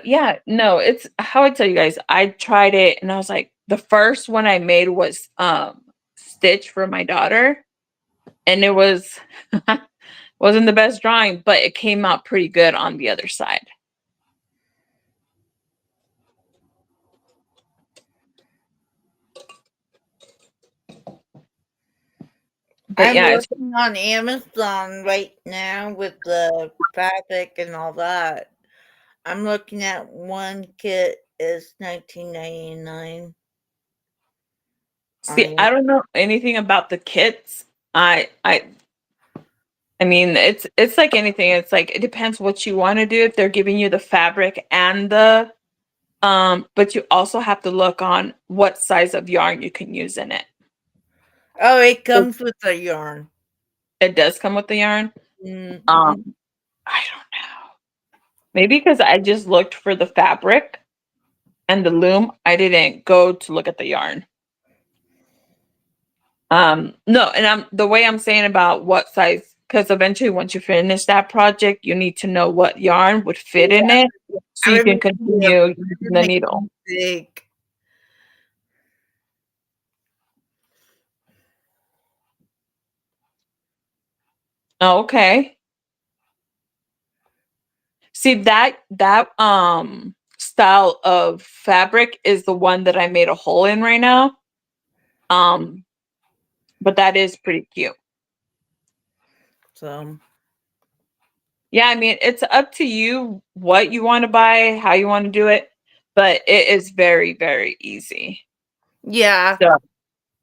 yeah, no, it's how I tell you guys, I tried it and I was like, the first one I made was Stitch for my daughter. And it was wasn't the best drawing, but it came out pretty good on the other side. But I'm yeah, it's looking on Amazon right now with the fabric and all that. I'm looking at one kit is $19.99. see, I don't know anything about the kits. I mean, it's like anything. It's like it depends what you want to do. If they're giving you the fabric and the but you also have to look on what size of yarn you can use in it. Oh, it comes with the yarn. It does come with the yarn. Mhm. I don't know. Maybe because I just looked for the fabric and the loom. I didn't go to look at the yarn. No, and the way I'm saying about what size, because eventually once you finish that project, you need to know what yarn would fit in it so you can continue using the needle. Big. Oh, okay. See that style of fabric is the one that I made a hole in right now. But that is pretty cute. So Yeah, I mean, it's up to you what you want to buy, how you want to do it, but it is very easy. yeah. So,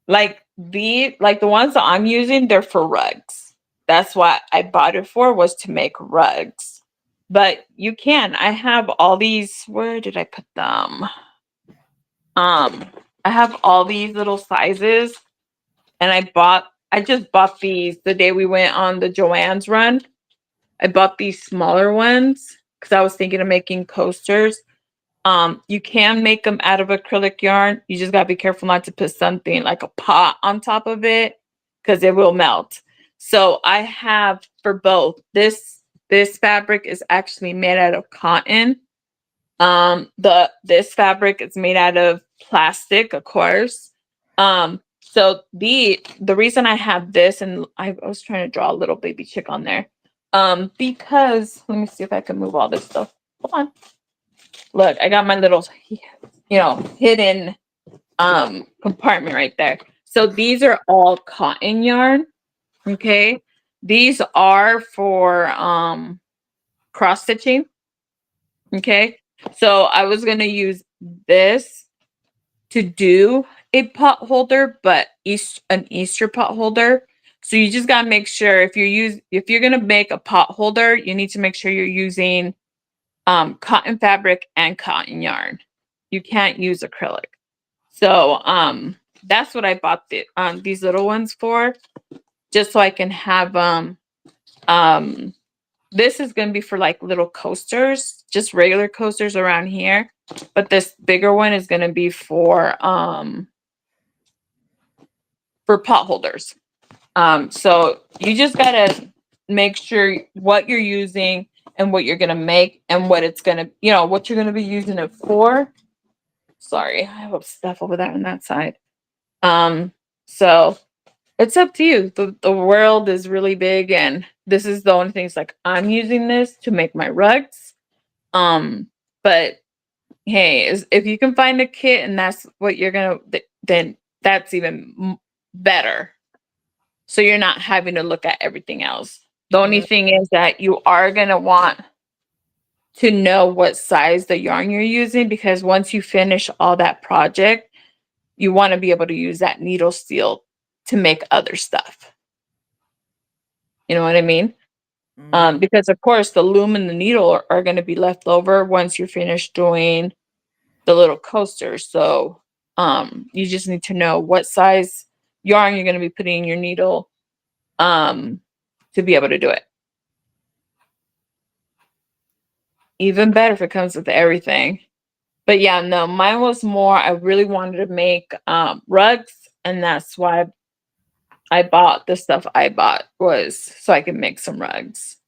like the ones that I'm using, they're for rugs. That's what I bought it for, was to make rugs. But you can. I have all these. Where did I put them? I have all these little sizes, and I just bought these the day we went on the Joann's run. I bought these smaller ones because I was thinking of making coasters. You can make them out of acrylic yarn. You just gotta be careful not to put something like a pot on top of it because it will melt. So I have for both. This fabric is actually made out of cotton. This fabric is made out of plastic, of course. So the reason I have this, and I was trying to draw a little baby chick on there, because let me see if I can move all this stuff. Hold on. Look, I got my little, hidden compartment right there. So these are all cotton yarn. Okay, these are for cross stitching. Okay, so I was gonna use this to do a pot holder, but an Easter pot holder. So you just gotta make sure if you're gonna make a pot holder, you need to make sure you're using cotton fabric and cotton yarn. You can't use acrylic. So that's what I bought these little ones for, just so I can have this is going to be for like little coasters, just regular coasters around here, but this bigger one is going to be for pot holders. So you just got to make sure what you're using and what you're going to make and what it's going to, what you're going to be using it for. Sorry, I have stuff over there on that side. So it's up to you. The world is really big, and this is the only things like I'm using this to make my rugs. But hey, if you can find a kit and that's what you're gonna, then that's even better. So you're not having to look at everything else. The only thing is that you are gonna want to know what size the yarn you're using, because once you finish all that project, you want to be able to use that needle steel to make other stuff. You know what I mean? Because of course the loom and the needle are going to be left over once you're finished doing the little coasters. So you just need to know what size yarn you're going to be putting in your needle to be able to do it. Even better if it comes with everything. But yeah, no, mine was more, I really wanted to make rugs, and that's why I bought the stuff I bought, was so I could make some rugs.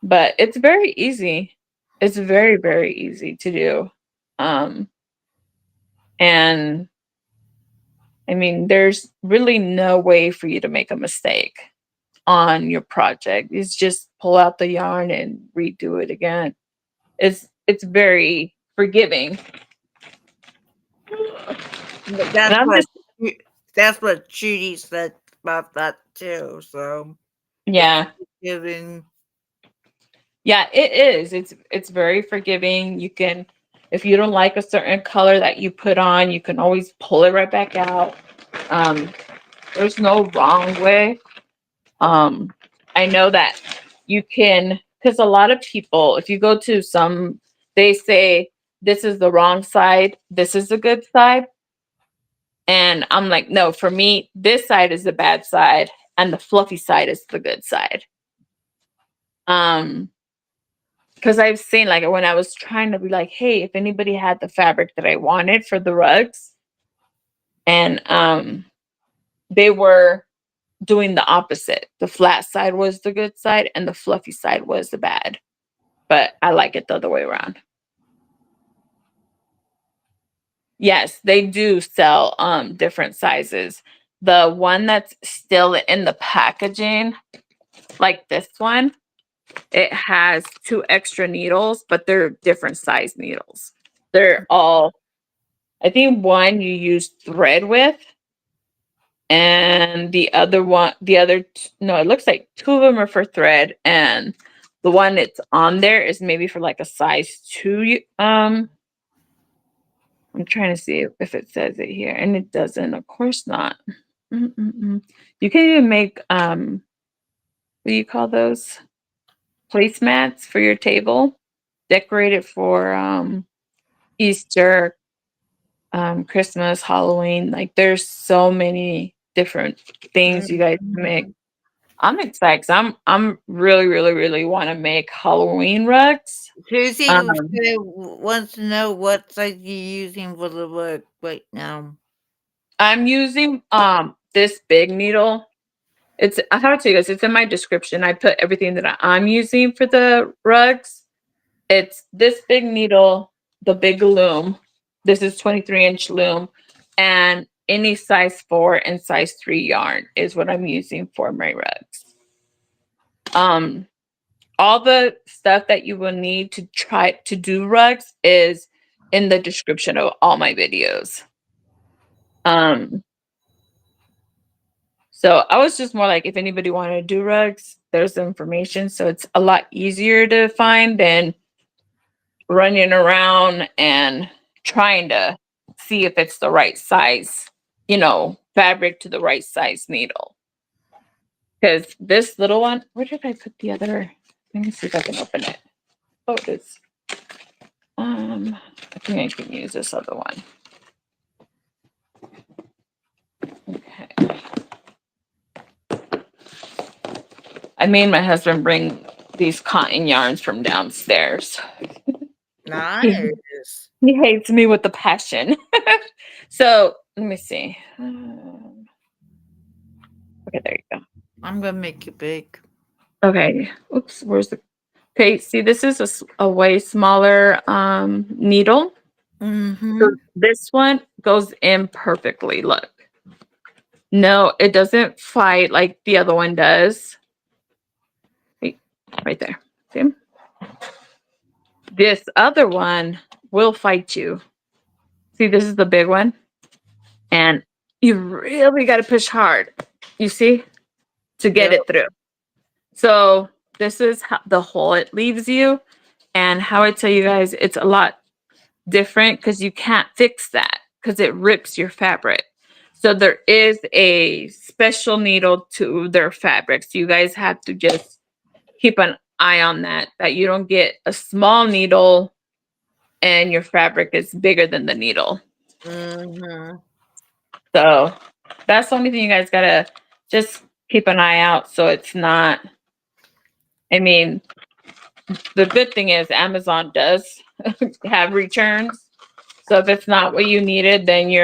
But it's very easy. It's very, very easy to do. And I mean, there's really no way for you to make a mistake on your project. It's just pull out the yarn and redo it again. It's very forgiving. That's what Judy said about that too. So yeah, forgiving. Yeah, it is. It's very forgiving. You can, if you don't like a certain color that you put on, you can always pull it right back out. There's no wrong way. I know that you can, because a lot of people, if you go to some, they say this is the wrong side, this is the good side. And I'm like, no, for me, this side is the bad side and the fluffy side is the good side. Because I've seen, like, when I was trying to be like, hey, if anybody had the fabric that I wanted for the rugs, and they were doing the opposite. The flat side was the good side and the fluffy side was the bad. But I like it the other way around. Yes, they do sell different sizes. The one that's still in the packaging, like this one, it has 2 extra needles, but they're different size needles. They're all, I think one you use thread with, and the other one, no, it looks like 2 of them are for thread, and the one that's on there is maybe for like a size 2. I'm trying to see if it says it here, and it doesn't. Of course not. You can even make what do you call those? Placemats for your table. Decorate it for Easter, Christmas, Halloween. Like, there's so many different things you guys can make. I'm excited because I'm really, really, really want to make Halloween rugs. Susie wants to know what size you're using for the rug right now. I'm using this big needle. I have to tell you guys, it's in my description. I put everything that I'm using for the rugs. It's this big needle, the big loom. This is 23-inch loom, and any size 4 and size 3 yarn is what I'm using for my rugs. All the stuff that you will need to try to do rugs is in the description of all my videos. So I was just more like, if anybody wanted to do rugs, there's the information. So it's a lot easier to find than running around and trying to see if it's the right size, fabric to the right size needle. Because this little one, where did I put the other? Let me see if I can open it. Oh, it is. I think I can use this other one. Okay. I made my husband bring these cotton yarns from downstairs. Nice. He hates me with a passion. So let me see. Okay, there you go. I'm gonna make it big. Okay. Oops, where's the? Okay, see, this is a way smaller needle. Mm-hmm. So this one goes in perfectly. Look. No, it doesn't fight like the other one does. Right there. See? This other one will fight you. See, this is the big one. And you really got to push hard, you see, to get it through. So this is how the hole it leaves you. And how I tell you guys, it's a lot different because you can't fix that because it rips your fabric. So there is a special needle to their fabric. So you guys have to just keep an eye on that you don't get a small needle and your fabric is bigger than the needle. Mm-hmm. So that's the only thing you guys gotta just keep an eye out so it's not. I mean, the good thing is Amazon does have returns. So if it's not what you needed, then you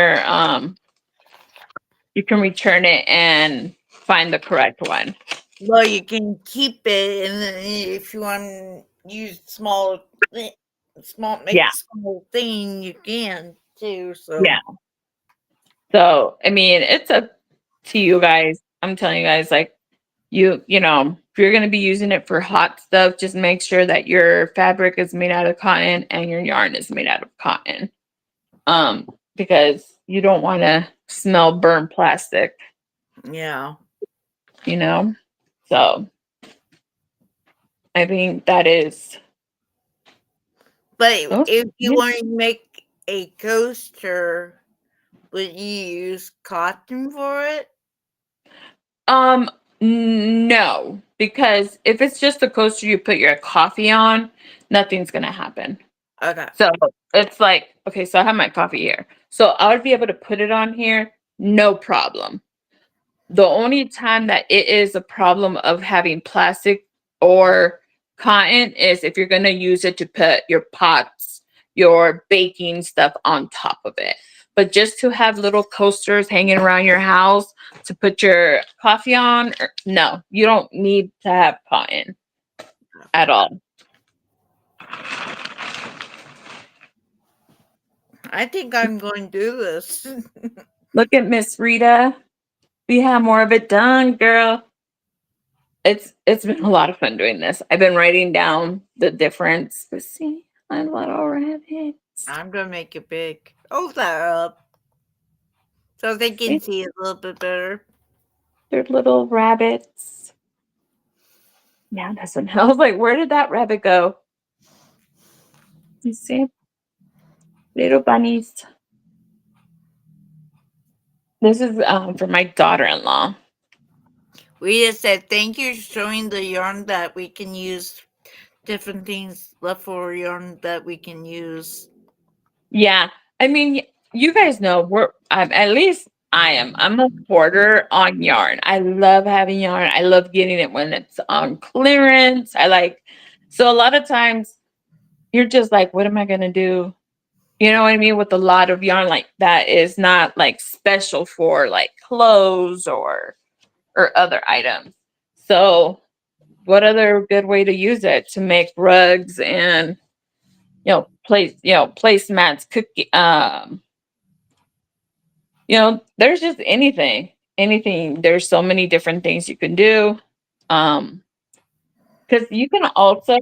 can return it and find the correct one. Well, you can keep it, and then if you want to use small thing, you can too. So Yeah. So I mean, it's up to you guys. I'm telling you guys, like if you're gonna be using it for hot stuff, just make sure that your fabric is made out of cotton and your yarn is made out of cotton. Because you don't want to smell burnt plastic. yeah. So I think that is. But Oh, if you yeah. want to make a coaster, would you use cotton for it? No, because if it's just a coaster you put your coffee on, nothing's gonna happen. Okay. So it's like, okay, so I have my coffee here. So I would be able to put it on here, no problem. The only time that it is a problem of having plastic or cotton is if you're going to use it to put your pots, your baking stuff on top of it. But just to have little coasters hanging around your house to put your coffee on, no, you don't need to have cotton at all. I think I'm going to do this. Look at Miss Rita. We have more of it done, girl. It's been a lot of fun doing this. I've been writing down the difference. But see, my little rabbits. I'm going to make it big. Hold that up so they can see it a little bit better. They're little rabbits. Yeah, that's what I was like, where did that rabbit go? You see? Little bunnies. This is for my daughter-in-law. We just said thank you for showing the yarn that we can use, different things, leftover yarn that we can use. Yeah, I mean, you guys know at least I am. I'm a hoarder on yarn. I love having yarn. I love getting it when it's on clearance. So a lot of times you're just like, what am I gonna do? You know what I mean? With a lot of yarn like that is not like special for like clothes or other items. So what other good way to use it to make rugs and placemats, cookie There's just anything. There's so many different things you can do. Because you can also,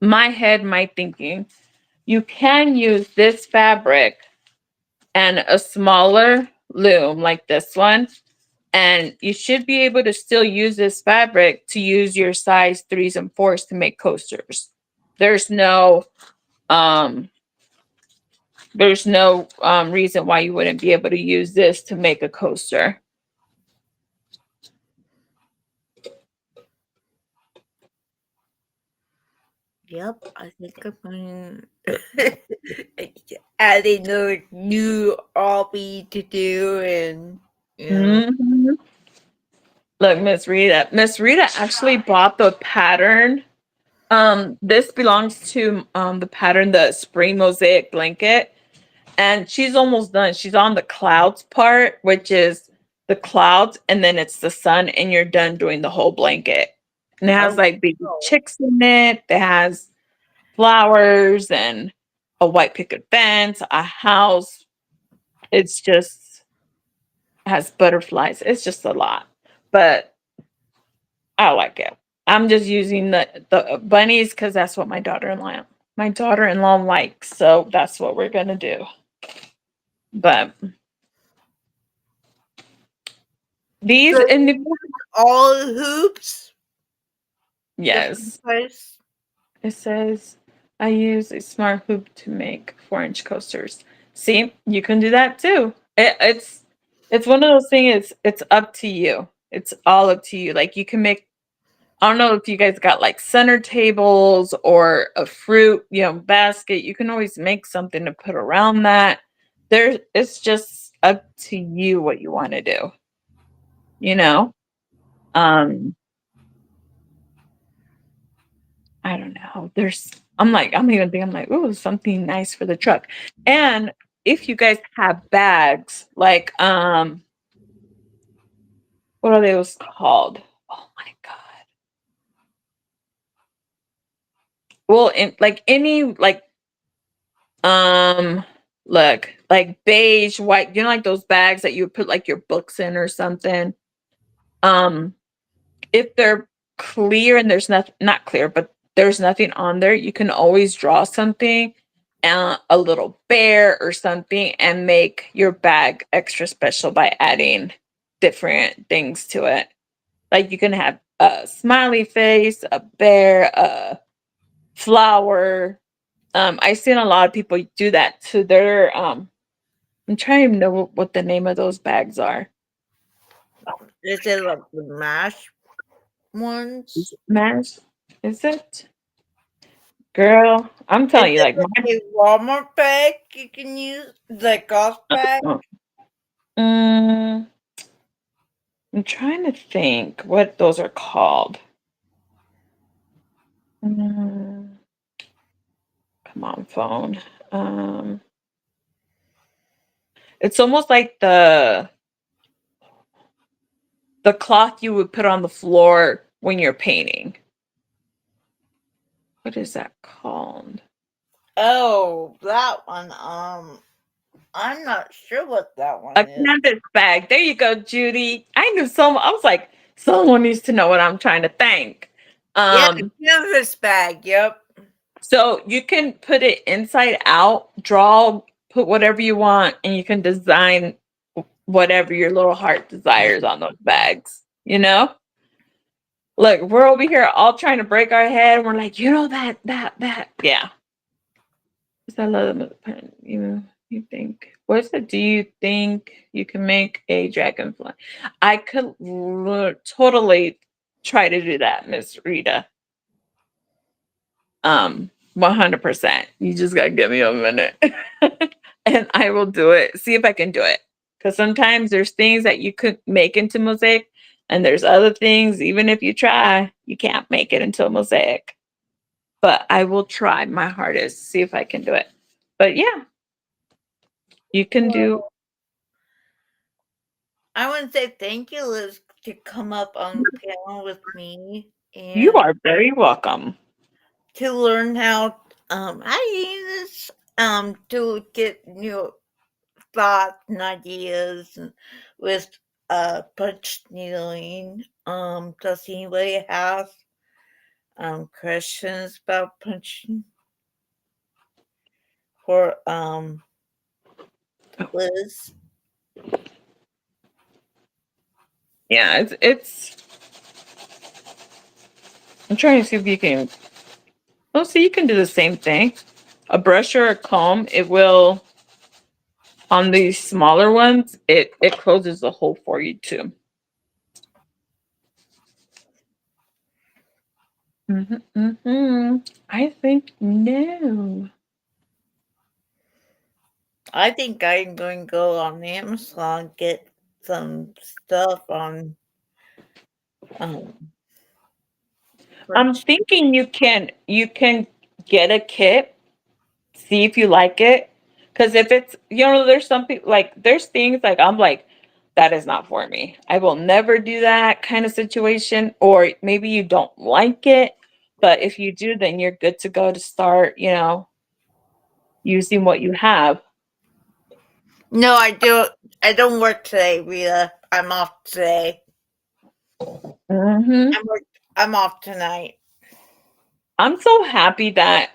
my thinking, you can use this fabric and a smaller loom like this one, and you should be able to still use this fabric to use your size 3s and 4s to make coasters. There's no um reason why you wouldn't be able to use this to make a coaster. Yep, I think I'm going adding a new hobby to do, and Mhm. Look, Miss Rita actually bought the pattern. This belongs to the pattern, the spring mosaic blanket, and she's almost done. She's on the clouds part, which is the clouds, and then it's the sun, and you're done doing the whole blanket. And it has like baby chicks in it. It has flowers and a white picket fence, a house. It's just has butterflies. It's just a lot, but I like it. I'm just using the bunnies because that's what my daughter-in-law likes. So that's what we're gonna do. But these so in the all the hoops. yes, Place. it says I use a smart hoop to make 4-inch coasters. See, you can do that too. It's one of those things. It's up to you. It's all up to you. Like you can make. I don't know if you guys got like center tables or a fruit, basket. You can always make something to put around that. It's just up to you what you want to do. You know, um, I don't know. I'm even thinking, I'm like, ooh, something nice for the truck. And if you guys have bags, like, what are those called? Oh my God. Well, in like any Um, look, like beige, white, like those bags that you put like your books in or something. Um, if they're clear and there's not clear, but there's nothing on there, you can always draw something, a little bear or something, and make your bag extra special by adding different things to it. Like you can have a smiley face, a bear, a flower. I've seen a lot of people do that to their I'm trying to know what the name of those bags are. Is it like the mash ones? Mash? Is it? Girl, I'm Is telling you, it like like a Walmart bag you can use? The golf bag? mm, I'm trying to think what those are called. Mm, come on, phone. Um, it's almost like the cloth you would put on the floor when you're painting. What is that called? Oh, that one. I'm not sure what that one A is. canvas bag. There you go, Judy. I knew someone. I was like, someone needs to know what I'm trying to think. Yeah, the canvas bag. Yep. So you can put it inside out, draw, put whatever you want, and you can design whatever your little heart desires on those bags. Look, we're over here all trying to break our head. And we're like, that. Yeah. I love them. You think, what's it? Do you think you can make a dragonfly? I could totally try to do that, Miss Rita. 100%. You just gotta give me a minute. And I will do it. See if I can do it. Because sometimes there's things that you could make into mosaic, and there's other things, even if you try, you can't make it into a mosaic. But I will try my hardest to see if I can do it. But yeah, you can do. I want to say thank you, Liz, to come up on the panel with me You and are very welcome. to learn how I use this to get thoughts and ideas with punch needling. Does anybody have questions about punching for Liz? Yeah, it's I'm trying to see if you can. Oh, see, you can do the same thing. A brush or a comb, it will, on these smaller ones, it closes the hole for you too. I think no. I think I'm going to go on Amazon get some stuff on um I'm punch. thinking you can get a kit, see if you like it. Because if it's, there's some people, like, there's things like I'm like, that is not for me. I will never do that kind of situation. Or maybe you don't like it, but if you do, then you're good to go to start, using what you have. No, I do. I don't work today, Rita. I'm off today. hmm I'm off tonight. I'm so happy that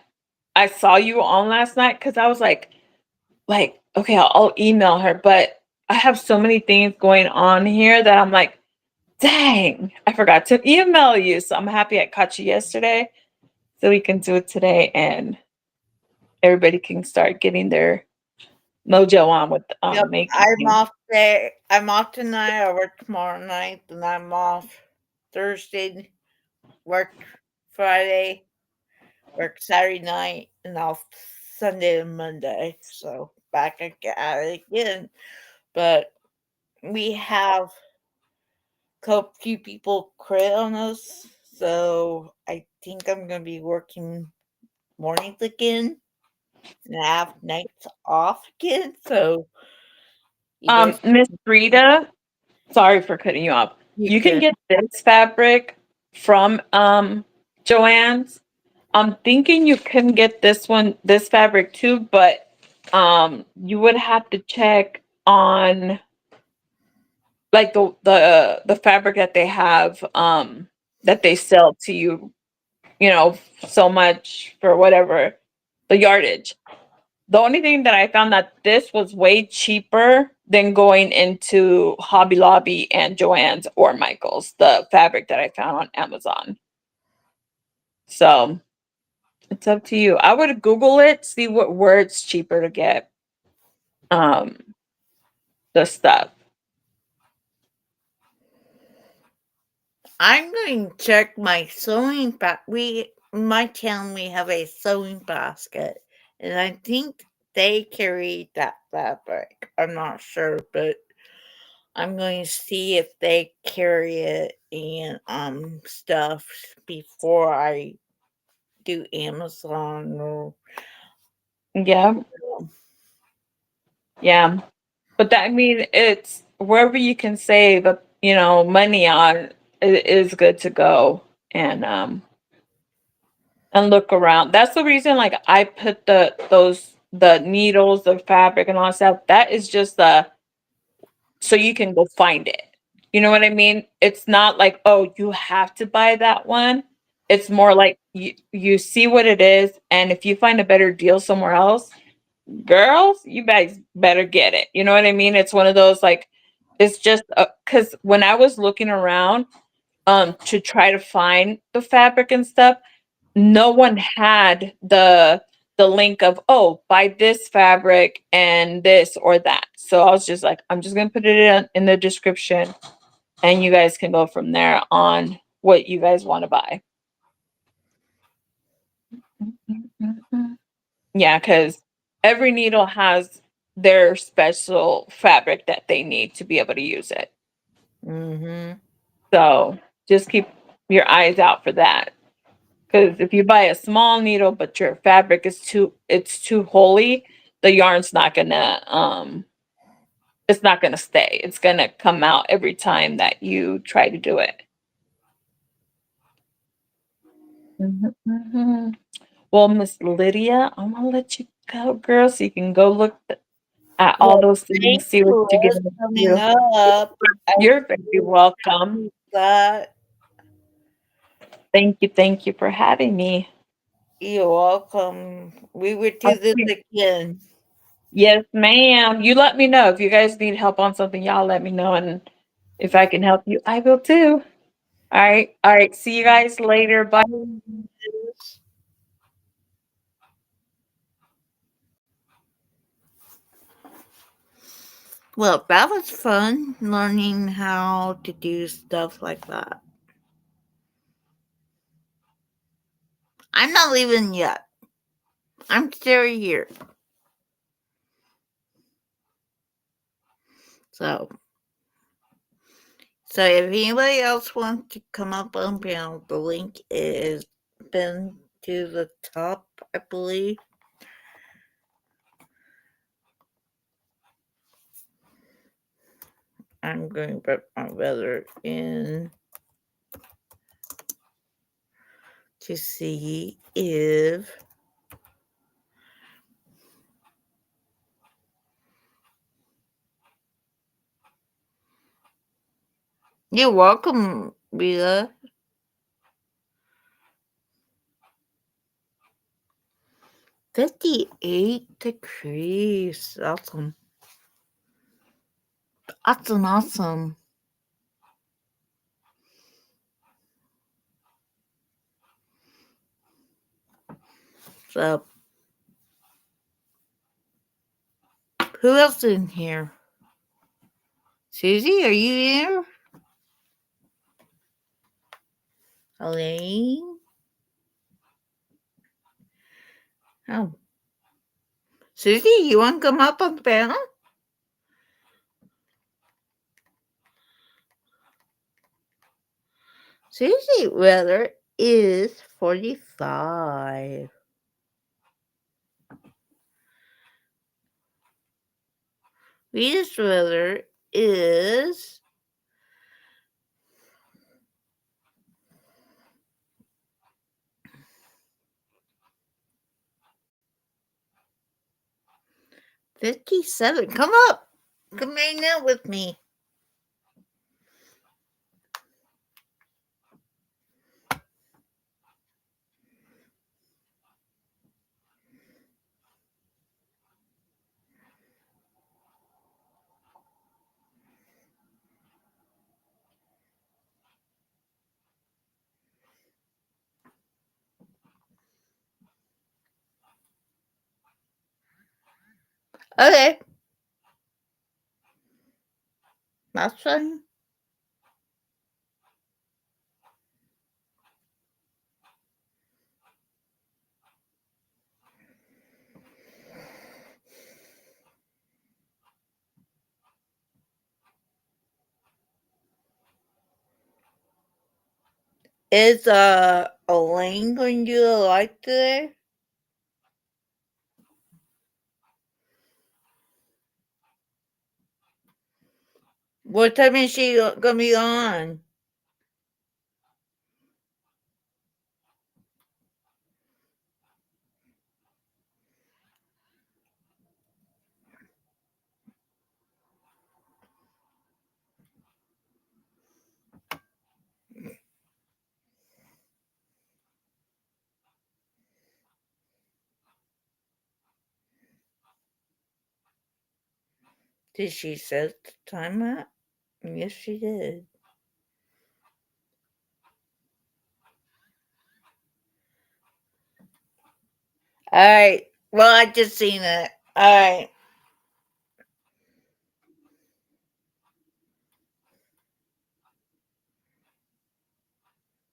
I saw you on last night because I was like, okay, I'll email her, but I have so many things going on here that I'm like, dang, I forgot to email you. So I'm happy I caught you yesterday so we can do it today and everybody can start getting their mojo on with Yep, making I'm things. off today. I'm off tonight. I work tomorrow night, and I'm off Thursday. Work Friday. Work Saturday night, and off Sunday and Monday. So back at it again. But we have a few people quit on us, so I think I'm gonna be working mornings again and have nights off again. So you guys, Miss Rita, sorry for cutting you off. you You can can. get this fabric from Joann's. I'm thinking you can get this fabric too, but you would have to check on like the fabric that they have that they sell to you, so much for whatever the yardage. The only thing that I found that this was way cheaper than going into Hobby Lobby and Joann's or Michael's, the fabric that I found on Amazon. So it's up to you. I would Google it, see where it's cheaper to get um the stuff. I'm going to check my sewing we in my town we have a sewing basket, and I think they carry that fabric. I'm not sure, but I'm going to see if they carry it and stuff before I do Amazon or Yeah, yeah. But that, I mean, it's wherever you can save, money on is good to go and look around. That's the reason, like, I put the needles, the fabric, and all that stuff. That is just so you can go find it. You know what I mean? It's not like, oh, you have to buy that one. It's more like you see what it is, and if you find a better deal somewhere else, girls, you guys better get it. You know what I mean? It's one of those, like, it's just because when I was looking around to try to find the fabric and stuff, no one had the link of, oh, buy this fabric and this or that. So I was just like, I'm just gonna put it in the description and you guys can go from there on what you guys want to buy. Yeah, because every needle has their special fabric that they need to be able to use it. mm-hmm. So just keep your eyes out for that. Because if you buy a small needle but your fabric is too holy, the yarn's not gonna it's not gonna stay. It's gonna come out every time that you try to do it. Mhm. Well, Miss Lydia, I'm gonna let you go, girl, so you can go look at all Well, those thank things, see what you you get for to coming do. up. I You're very welcome. appreciate that. Thank you for having me. You're welcome. We would do this Okay. again. Yes, ma'am. You let me know if you guys need help on something. Y'all let me know, and if I can help you, I will too. All right. All right. See you guys later. Bye. Well, that was fun learning how to do stuff like that. I'm not leaving yet. I'm still here. So, if anybody else wants to come up on panel, the link is pinned to the top, I believe. I'm going to put my weather in to see if you're welcome, Rita. 58 degrees. Awesome. Awesome. So, who else in here? Susie, are you here? Elaine? Oh. Susie, you want to come up on the panel? Susie weather is 45. Rita's weather is 57. Come up. Come hang out with me. Okay. That's fine. Is Elaine going to do the light today? What time is she gonna be on? Did she set the time up? Yes, she did. All right. Well, I just seen it. All right.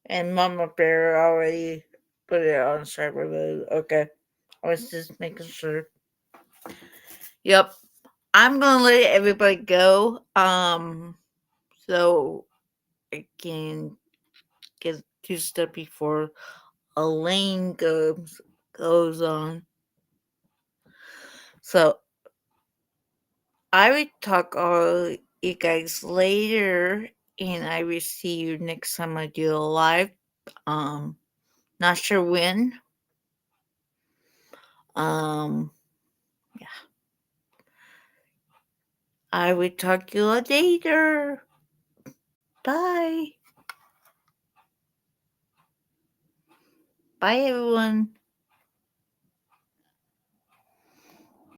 And Mama Bear already put it on server mode. Okay. I was just making sure. Yep. I'm gonna let everybody go. So I can get to step before Elaine goes on. So I will talk all you guys later, and I will see you next time I do a live. Not sure when. Um, yeah. I will talk to you later. Bye. Bye, everyone.